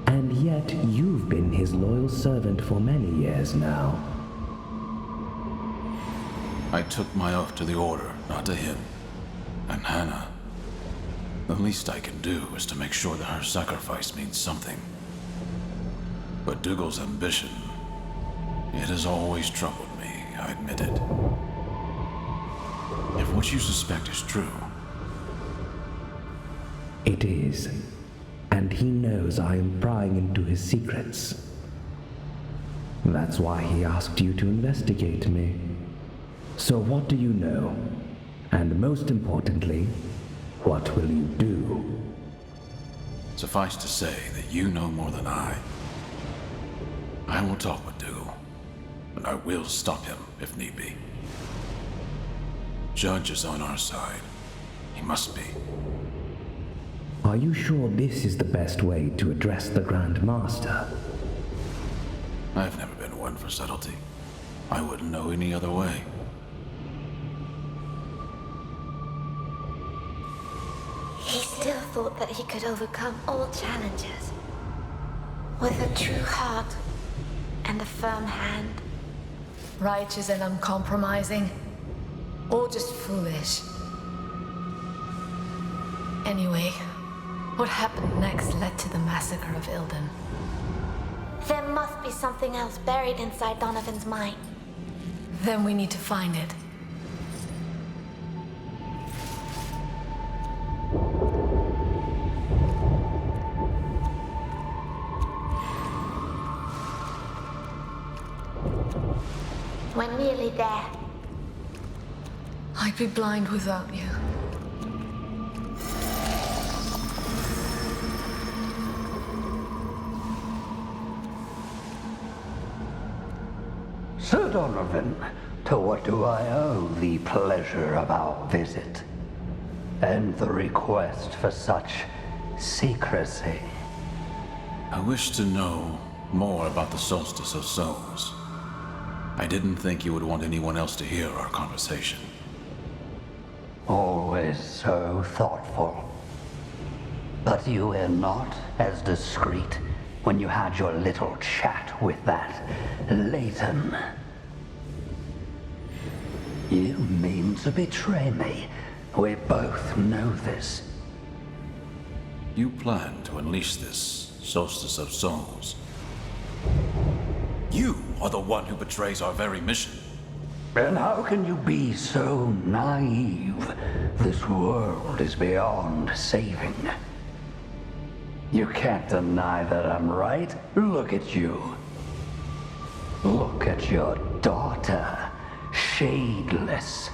And yet you've been his loyal servant for many years now. I took my oath to the Order, not to him. And Hannah, the least I can do is to make sure that her sacrifice means something. But Dougal's ambition, it has always troubled me, I admit it. If what you suspect is true... It is. And he knows I am prying into his secrets. That's why he asked you to investigate me. So what do you know? And most importantly, what will you do? Suffice to say that you know more than I. I will talk with Dougal, and I will stop him if need be. Judge is on our side. He must be. Are you sure this is the best way to address the Grand Master? I've never been one for subtlety. I wouldn't know any other way. He still thought that he could overcome all challenges. With a true heart and a firm hand. Righteous and uncompromising, or just foolish. Anyway, what happened next led to the massacre of Ilden. There must be something else buried inside Donovan's mind. Then we need to find it. We're nearly there. I'd be blind without you. Sir Donovan, to what do I owe the pleasure of our visit? And the request for such secrecy? I wish to know more about the Soulstice of Souls. I didn't think you would want anyone else to hear our conversation. Always so thoughtful. But you were not as discreet when you had your little chat with that Leighton. You mean to betray me. We both know this. You plan to unleash this Soulstice of Souls. You are the one who betrays our very mission. And how can you be so naive? This world is beyond saving. You can't deny that I'm right. Look at you. Look at your daughter, shadeless.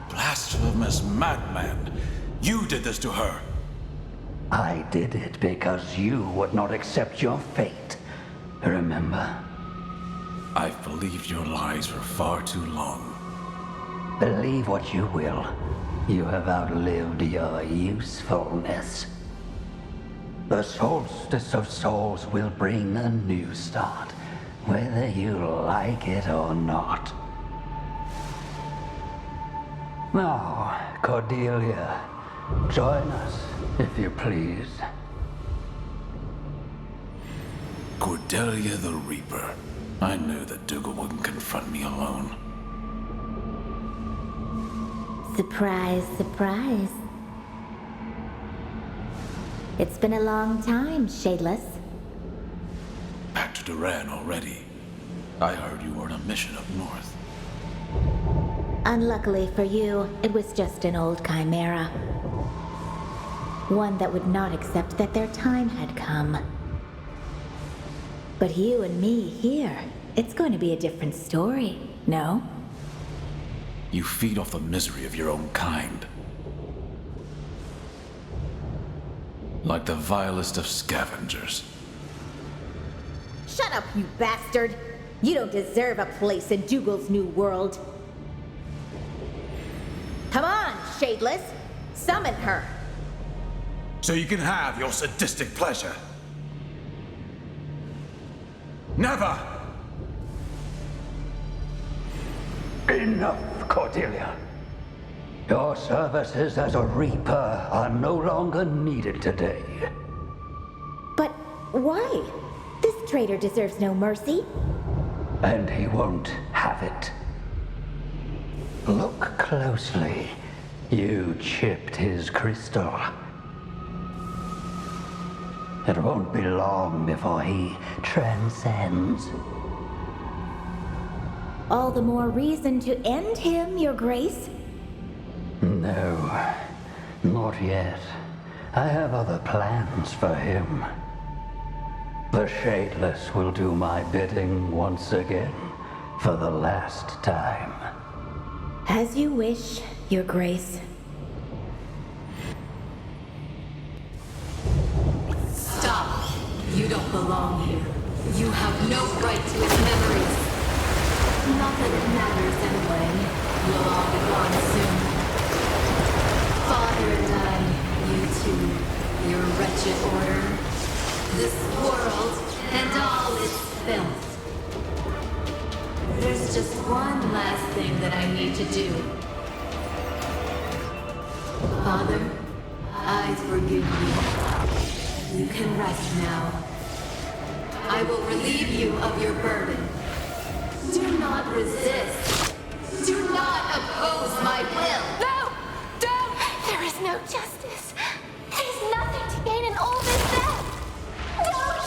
Blasphemous madman! You did this to her! I did it because you would not accept your fate. Remember? I've believed your lies for far too long. Believe what you will. You have outlived your usefulness. The Soulstice of Souls will bring a new start, whether you like it or not. Now, Cordelia, join us, if you please. Cordelia the Reaper. I knew that Dougal wouldn't confront me alone. Surprise, surprise. It's been a long time, Shadeless. Back to Duran already. I heard you were on a mission up north. Unluckily for you, it was just an old chimera. One that would not accept that their time had come. But you and me here, it's going to be a different story, no? You feed off the misery of your own kind. Like the vilest of scavengers. Shut up, you bastard! You don't deserve a place in Dougal's new world. Come on, Shadeless! Summon her! So you can have your sadistic pleasure. Never! Enough, Cordelia. Your services as a Reaper are no longer needed today. But why? This traitor deserves no mercy. And he won't have it. Look closely. You chipped his crystal. It won't be long before he transcends. All the more reason to end him, Your Grace. No, not yet. I have other plans for him. The Shadeless will do my bidding once again, for the last time. As you wish, Your Grace. Stop! You don't belong here. You have no right to his memories. Not that it matters anyway. We'll all be gone soon. Father and I, you two, your wretched order, this world, and all its filth. There's just one last thing that I need to do. Father, I forgive you. You can rest now. I will relieve you of your burden. Do not resist. Do not oppose my will. No! Don't! There is no justice. There's nothing to gain in all this death. Don't!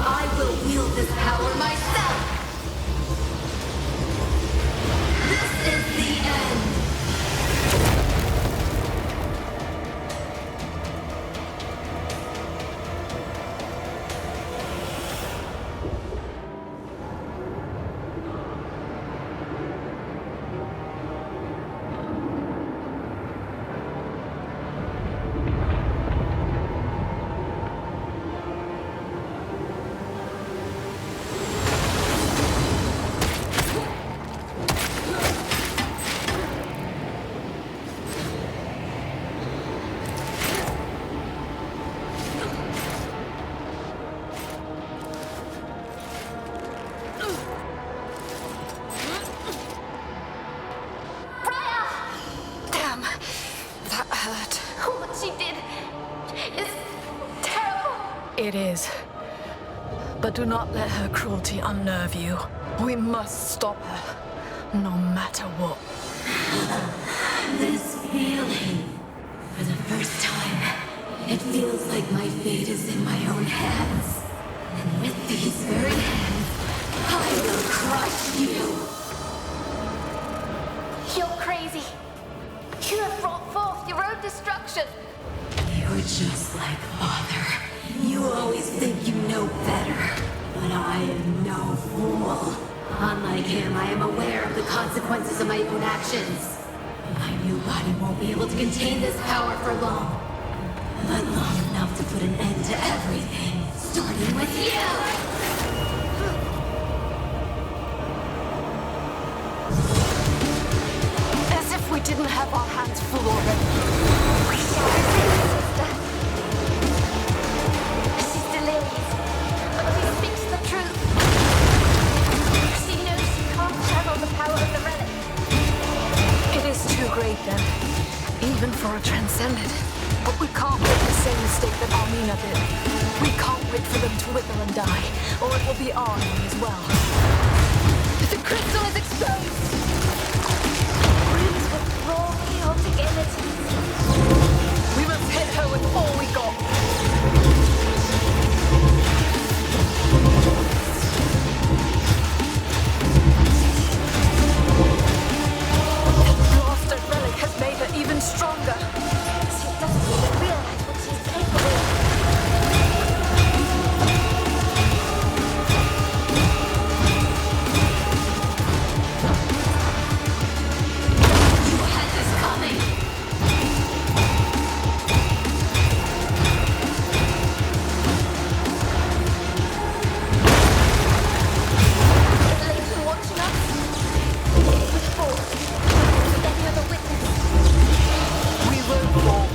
I will wield this power myself. This is the end. It is. But do not let her cruelty unnerve you. We must stop her, no matter what. This feeling. For the first time, it feels like my fate is in my own hands. And with these very hands, I will crush you. You're crazy. You have brought forth your own destruction. You're just like Father. You always think you know better. But I am no fool. Unlike him, I am aware of the consequences of my own actions. My new body won't be able to contain this power for long. But long enough to put an end to everything. Starting with you! As if we didn't have our hands full already. We shall resist, sister. She's delirious, but she speaks the truth. She knows she can't channel the power of the relic. It is too great then, even for a transcendent. But we can't make the same mistake that Armina did. We can't wait for them to wither and die, or it will be our end as well. The crystal is exposed. We must hit her with all we got. The blasted relic has made her even stronger. She doesn't even realize what she's capable of. You had this coming. Is Leighton watching us? If we fall, with any other witness, We won't fall.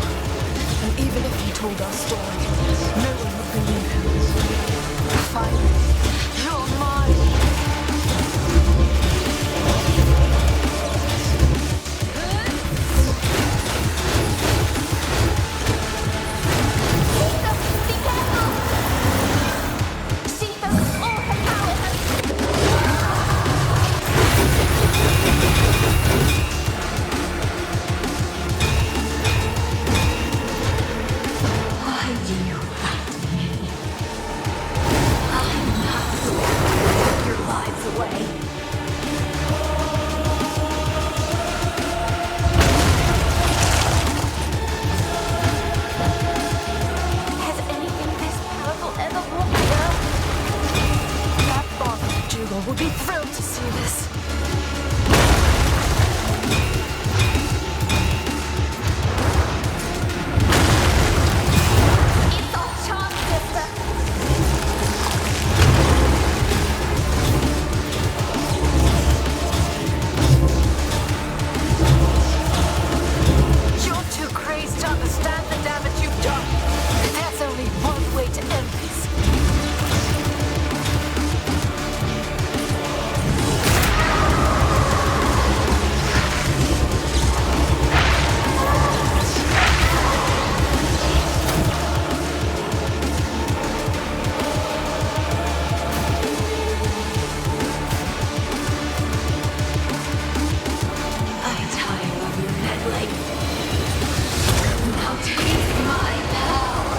And even if he told our story, no one would believe him. Finally, you're mine. be careful! She focused all her power and Why do you fight me? I'm not the one to take your lives away. has anything this powerful ever walked the earth? That bastard Dougal would be thrilled to see this. It's our chance, sister. You're too crazed to understand the damage you've done. There's only one way to end this. I'm tired of your meddling. Now taste my power.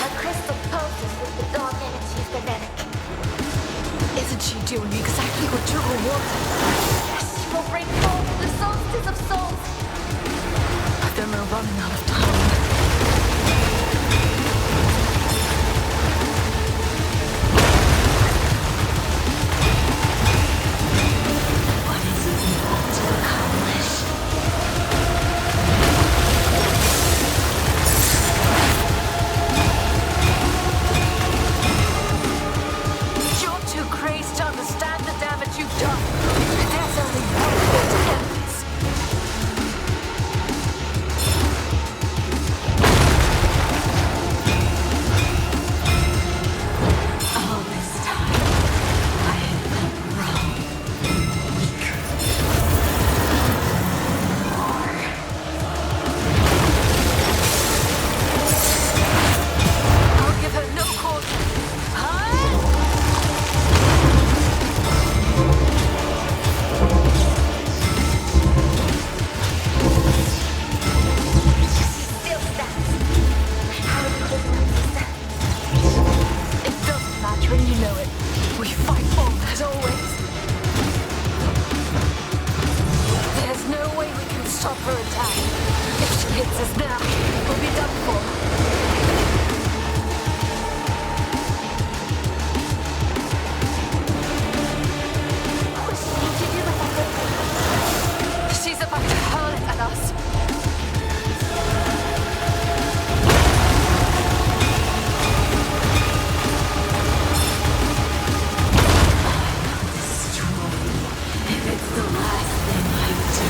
Her crystal pulses with the dark energy of the relic. Isn't she doing exactly what Dougal wanted? She will bring forth the solstice of souls. But then we're running out of time. What is it you want to accomplish? You're too crazed to understand the damage you've done. There's only one way to end this. All this time, I have been wrong. Weaker. I'll give her no cause. Still stands. How do you hold on, sister? It doesn't matter and you know it. We fight on as always. There's no way we can stop her attack. If she hits us now, we'll be done for. What's she going to do with that? She's about to hurl it at us. Destroy you if it's the last thing I do.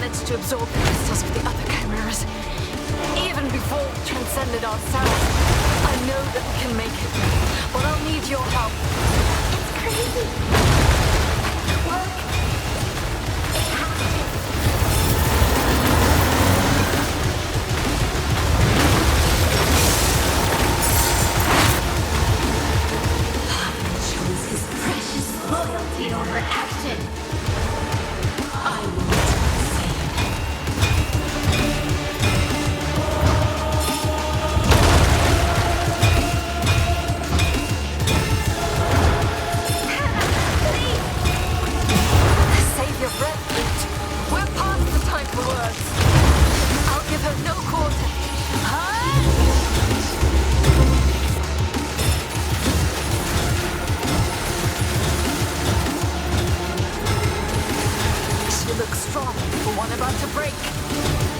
managed to absorb the crystals of the other chimeras. Even before we transcended ourselves, I know that we can make it. But I'll need your help. It's crazy. Work. It has to. Chose his precious loyalty over action. I will do the same. Save your breath, Luke. We're past the time for words. I'll give her no quarter. She looks strong for one about to break.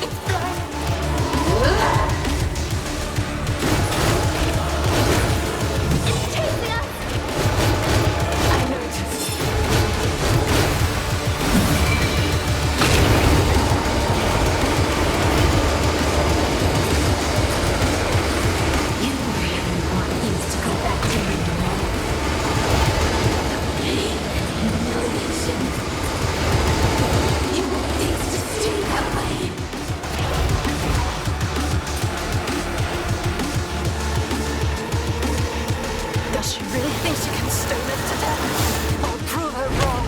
It's blown. It's chasing us. I noticed. You really want things to go back to normal. Pain and humiliation. You want things to stay that way. Does she really think she can stone us to death? I'll prove her wrong.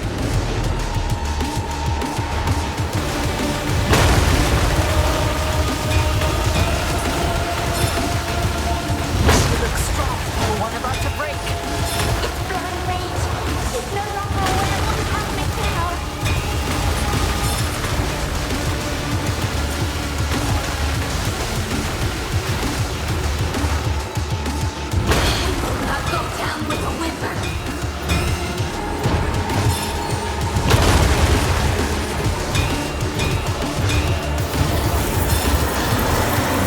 She looks strong for one about to break. It's blown rage. She's no longer aware of what's happening to her. Not go down with a whimper.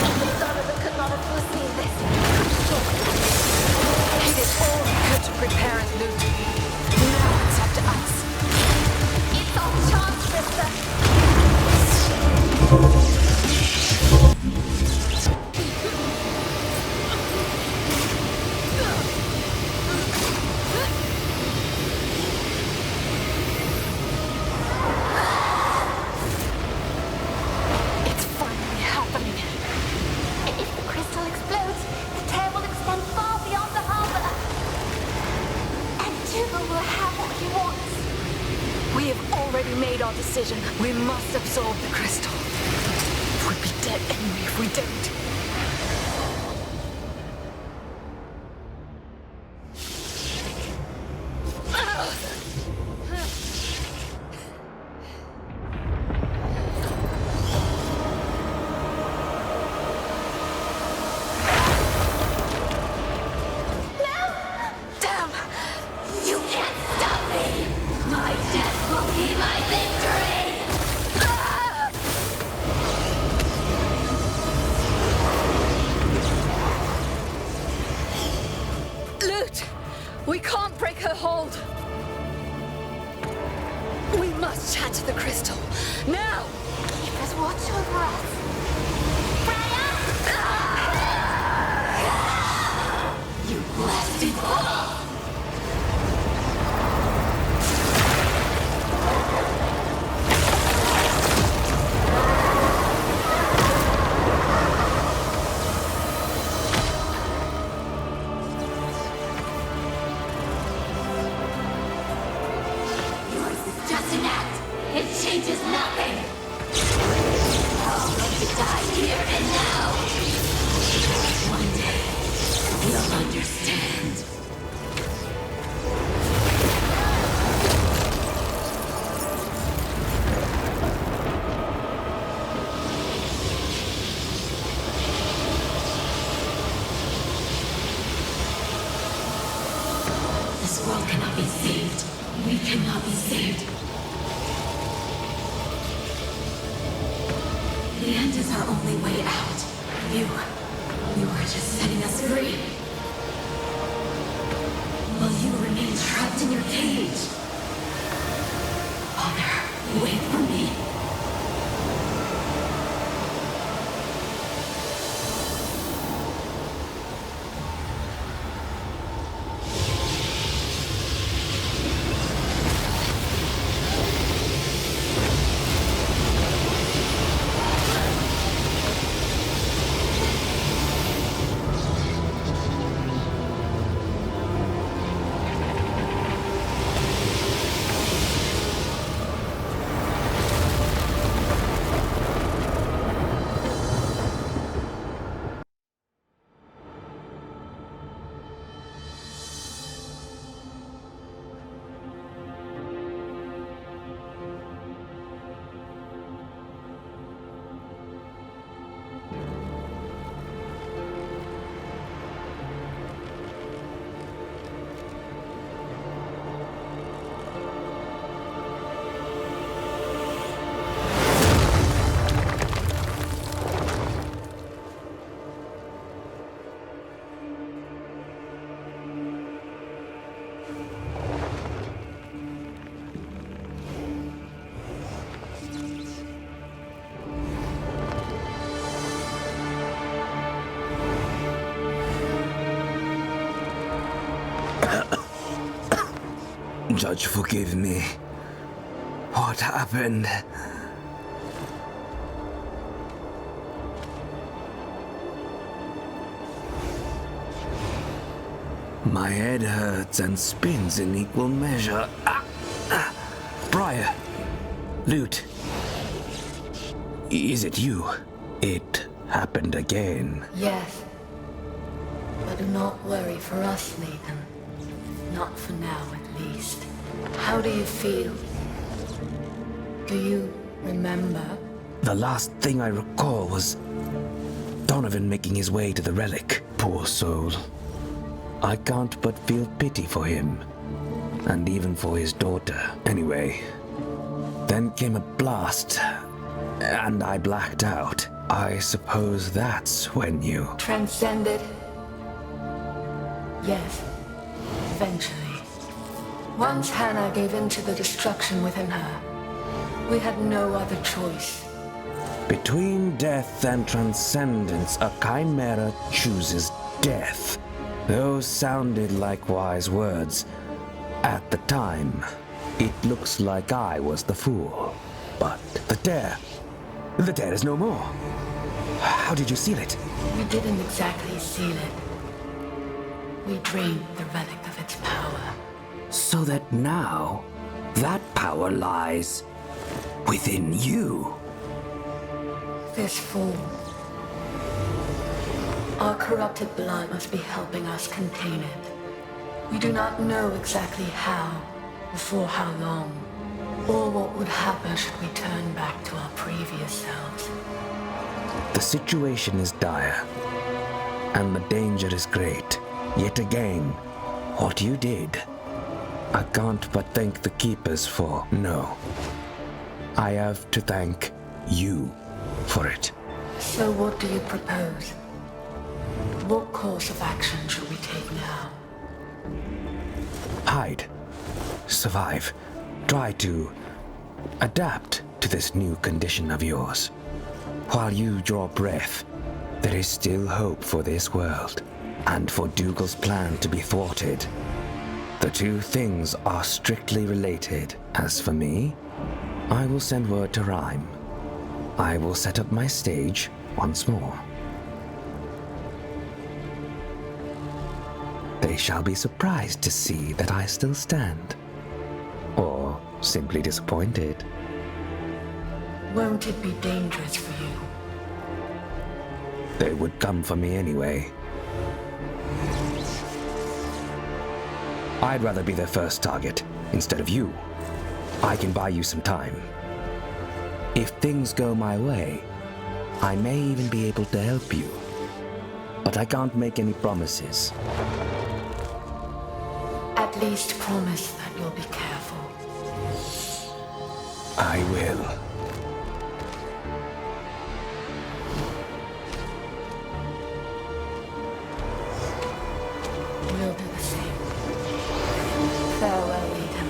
Even Donovan could not have foreseen this. I'm sure. He did all he could to prepare us, Luke. Now it's up to us. It's our chance, sister. It's finally happening. If the crystal explodes, the tear will extend far beyond the harbor. And Tuba will have what he wants. We have already made our decision. We must absorb the crystal. We'll be dead anyway if we don't. Damn! You can't stop me. My death will be my victory. Loot! We can't break her hold! We must shatter the crystal. Now! Keepers watch over us. Freya! You blasted ball. Yours is just an act. It changes nothing. All of you die here and now. One day, you'll understand. This world cannot be saved. We cannot be saved. The end is our only way out. You are just setting us free. While you remain trapped in your cage. Honor, wait for me. Judge, forgive me. What happened? My head hurts and spins in equal measure. Briar! Lute! Is it you? It happened again. Yes. But do not worry for us, Nathan. Not for now, at least. How do you feel? Do you remember? The last thing I recall was Donovan making his way to the relic. Poor soul. I can't but feel pity for him, and even for his daughter. Anyway, then came a blast, and I blacked out. I suppose that's when you... Transcended? Yes. Eventually. Once Hannah gave in to the destruction within her, we had no other choice. Between death and transcendence, a chimera chooses death. Those sounded like wise words. At the time, it looks like I was the fool. But the dare is no more. How did you seal it? We didn't exactly seal it. We drained the relic of its power. So that now, that power lies within you. This fool. Our corrupted blood must be helping us contain it. We do not know exactly how, or for how long, or what would happen should we turn back to our previous selves. The situation is dire, and the danger is great. Yet again, what you did, I can't but thank the Keepers for. No, I have to thank you for it. So what do you propose? What course of action should we take now? Hide. Survive. Try to adapt to this new condition of yours. While you draw breath, there is still hope for this world, and for Dougal's plan to be thwarted. The two things are strictly related. As for me, I will send word to Rhyme. I will set up my stage once more. They shall be surprised to see that I still stand. Or simply disappointed. Won't it be dangerous for you? They would come for me anyway. I'd rather be their first target instead of you. I can buy you some time. If things go my way, I may even be able to help you. But I can't make any promises. At least promise that you'll be careful. I will. We'll do the same. Farewell, Ethan.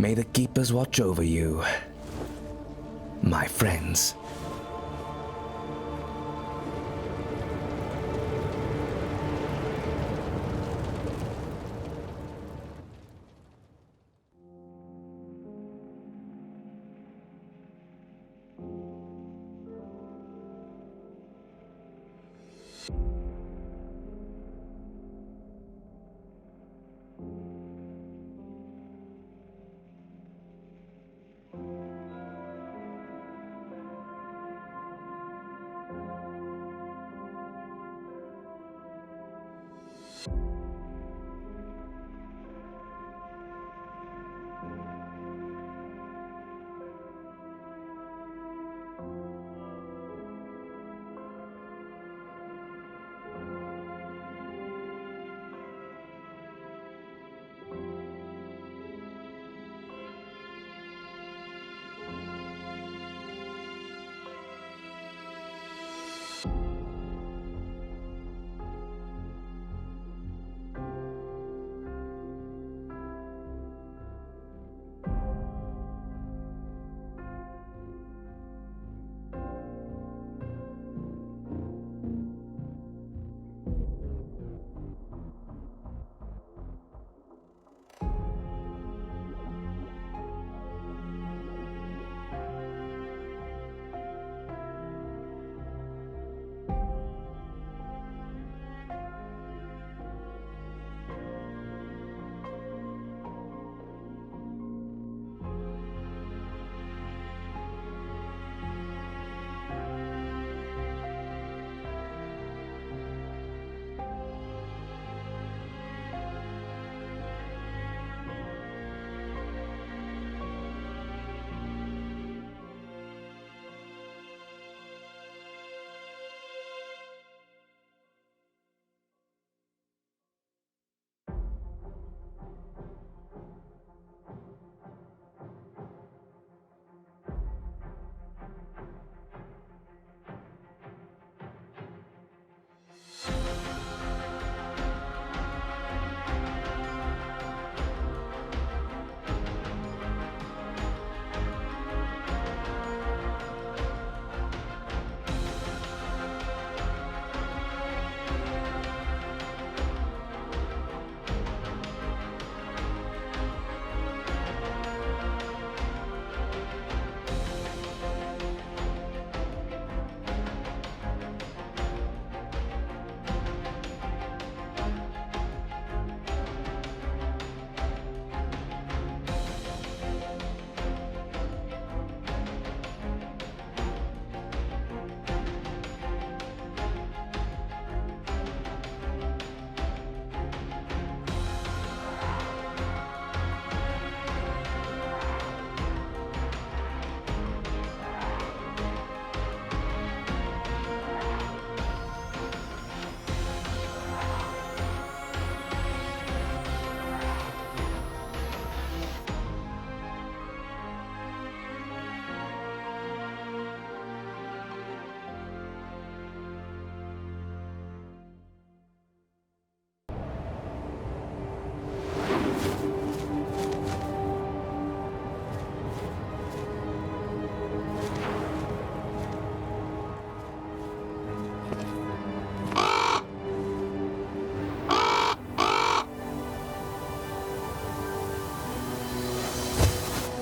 May the Keepers watch over you, my friends.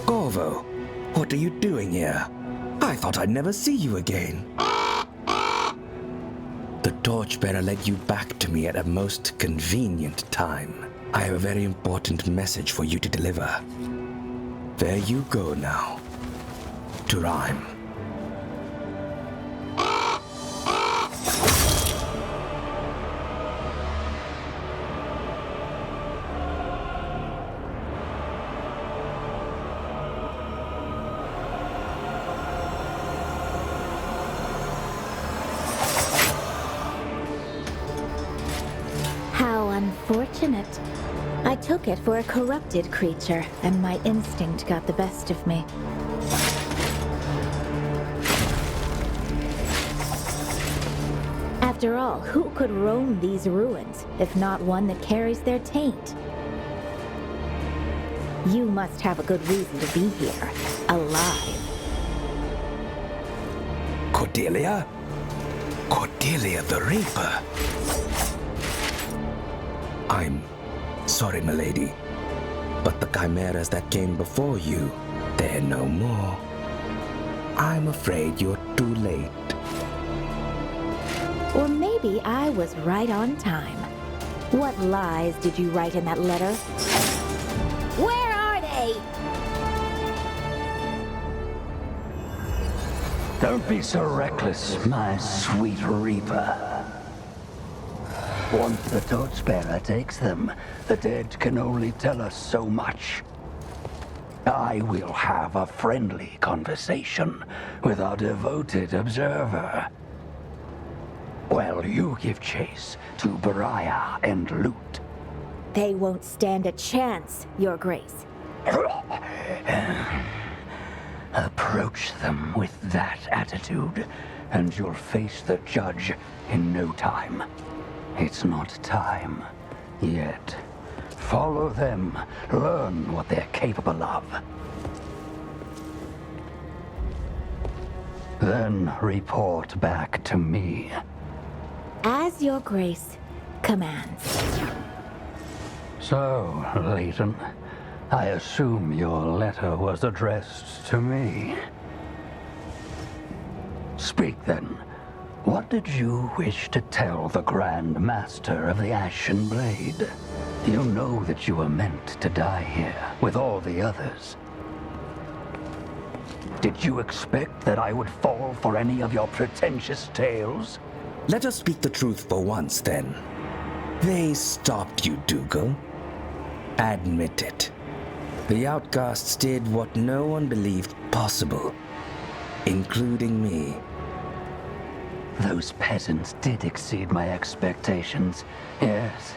Corvo, what are you doing here? I thought I'd never see you again. The torchbearer led you back to me at a most convenient time. I have a very important message for you to deliver. There you go now. To rhyme. How unfortunate. I took it for a corrupted creature, and my instinct got the best of me. After all, who could roam these ruins, if not one that carries their taint? You must have a good reason to be here, alive. Cordelia? Cordelia the Reaper? I'm sorry, milady, but the chimeras that came before you, they're no more. I'm afraid you're too late. Or maybe I was right on time. What lies did you write in that letter? Where are they? Don't be so reckless, my sweet Reaper. Once the torchbearer takes them, the dead can only tell us so much. I will have a friendly conversation with our devoted observer. While you give chase to Beriah and loot. They won't stand a chance, Your Grace. Approach them with that attitude, and you'll face the judge in no time. It's not time yet. Follow them, learn what they're capable of. Then report back to me. As Your Grace commands. So, Leighton, I assume your letter was addressed to me. Speak then. What did you wish to tell the Grand Master of the Ashen Blade? You know that you were meant to die here, with all the others. Did you expect that I would fall for any of your pretentious tales? Let us speak the truth for once, then. They stopped you, Dougal. Admit it. The outcasts did what no one believed possible, including me. Those peasants did exceed my expectations, yes.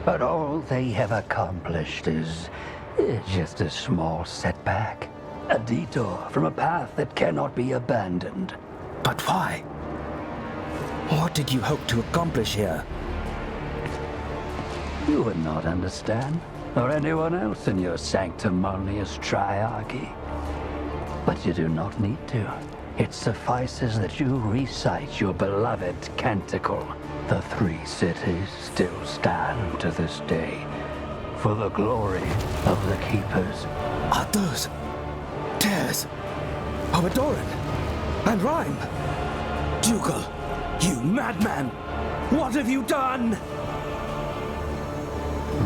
But all they have accomplished is just a small setback. A detour from a path that cannot be abandoned. But why? What did you hope to accomplish here? You would not understand, or anyone else in your sanctimonious triarchy. But you do not need to. It suffices that you recite your beloved canticle. The 3 cities still stand to this day, for the glory of the Keepers. Are those tears of Adoran and Rhyme? Dougal, you madman! What have you done?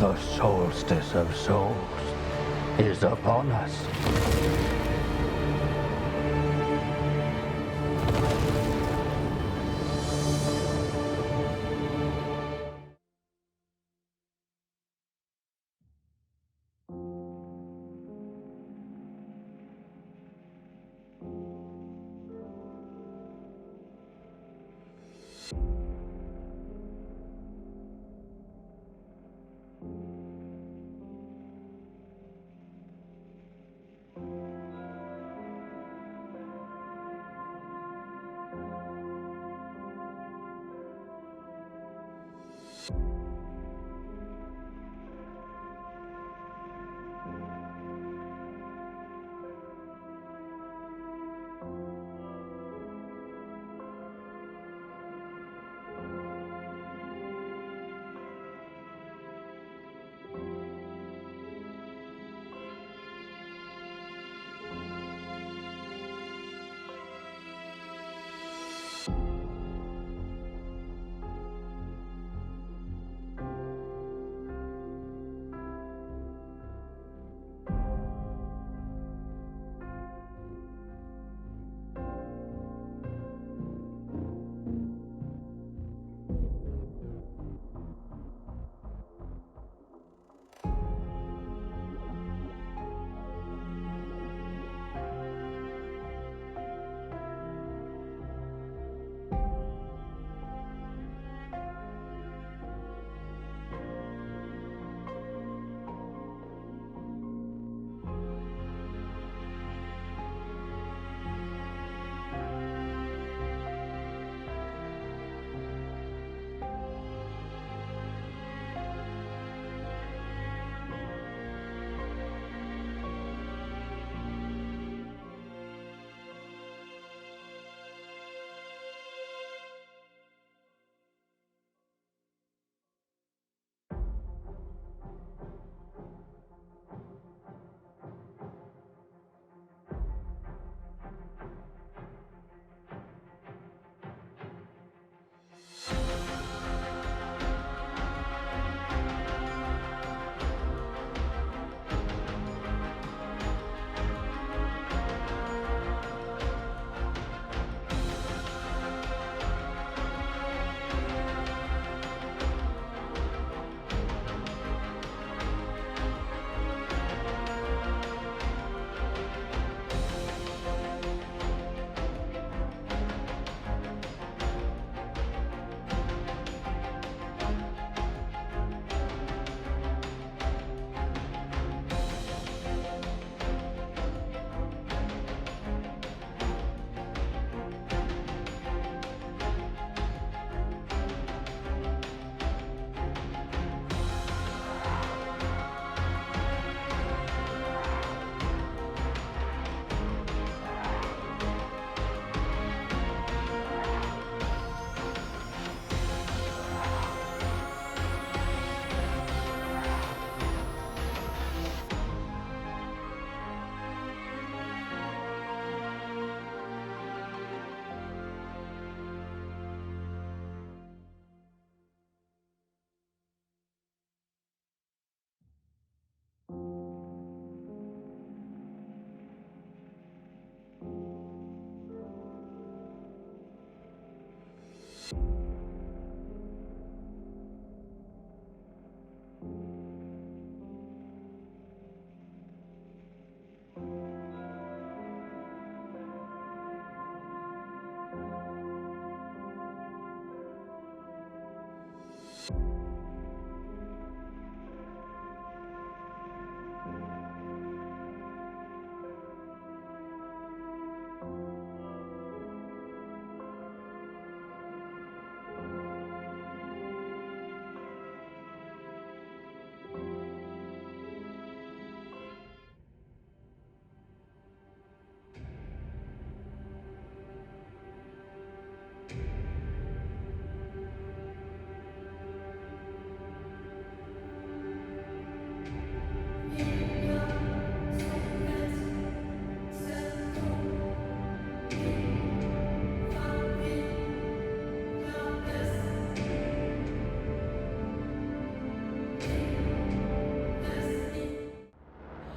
The Soulstice of Souls is upon us.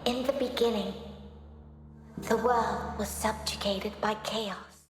In the beginning, the world was subjugated by chaos.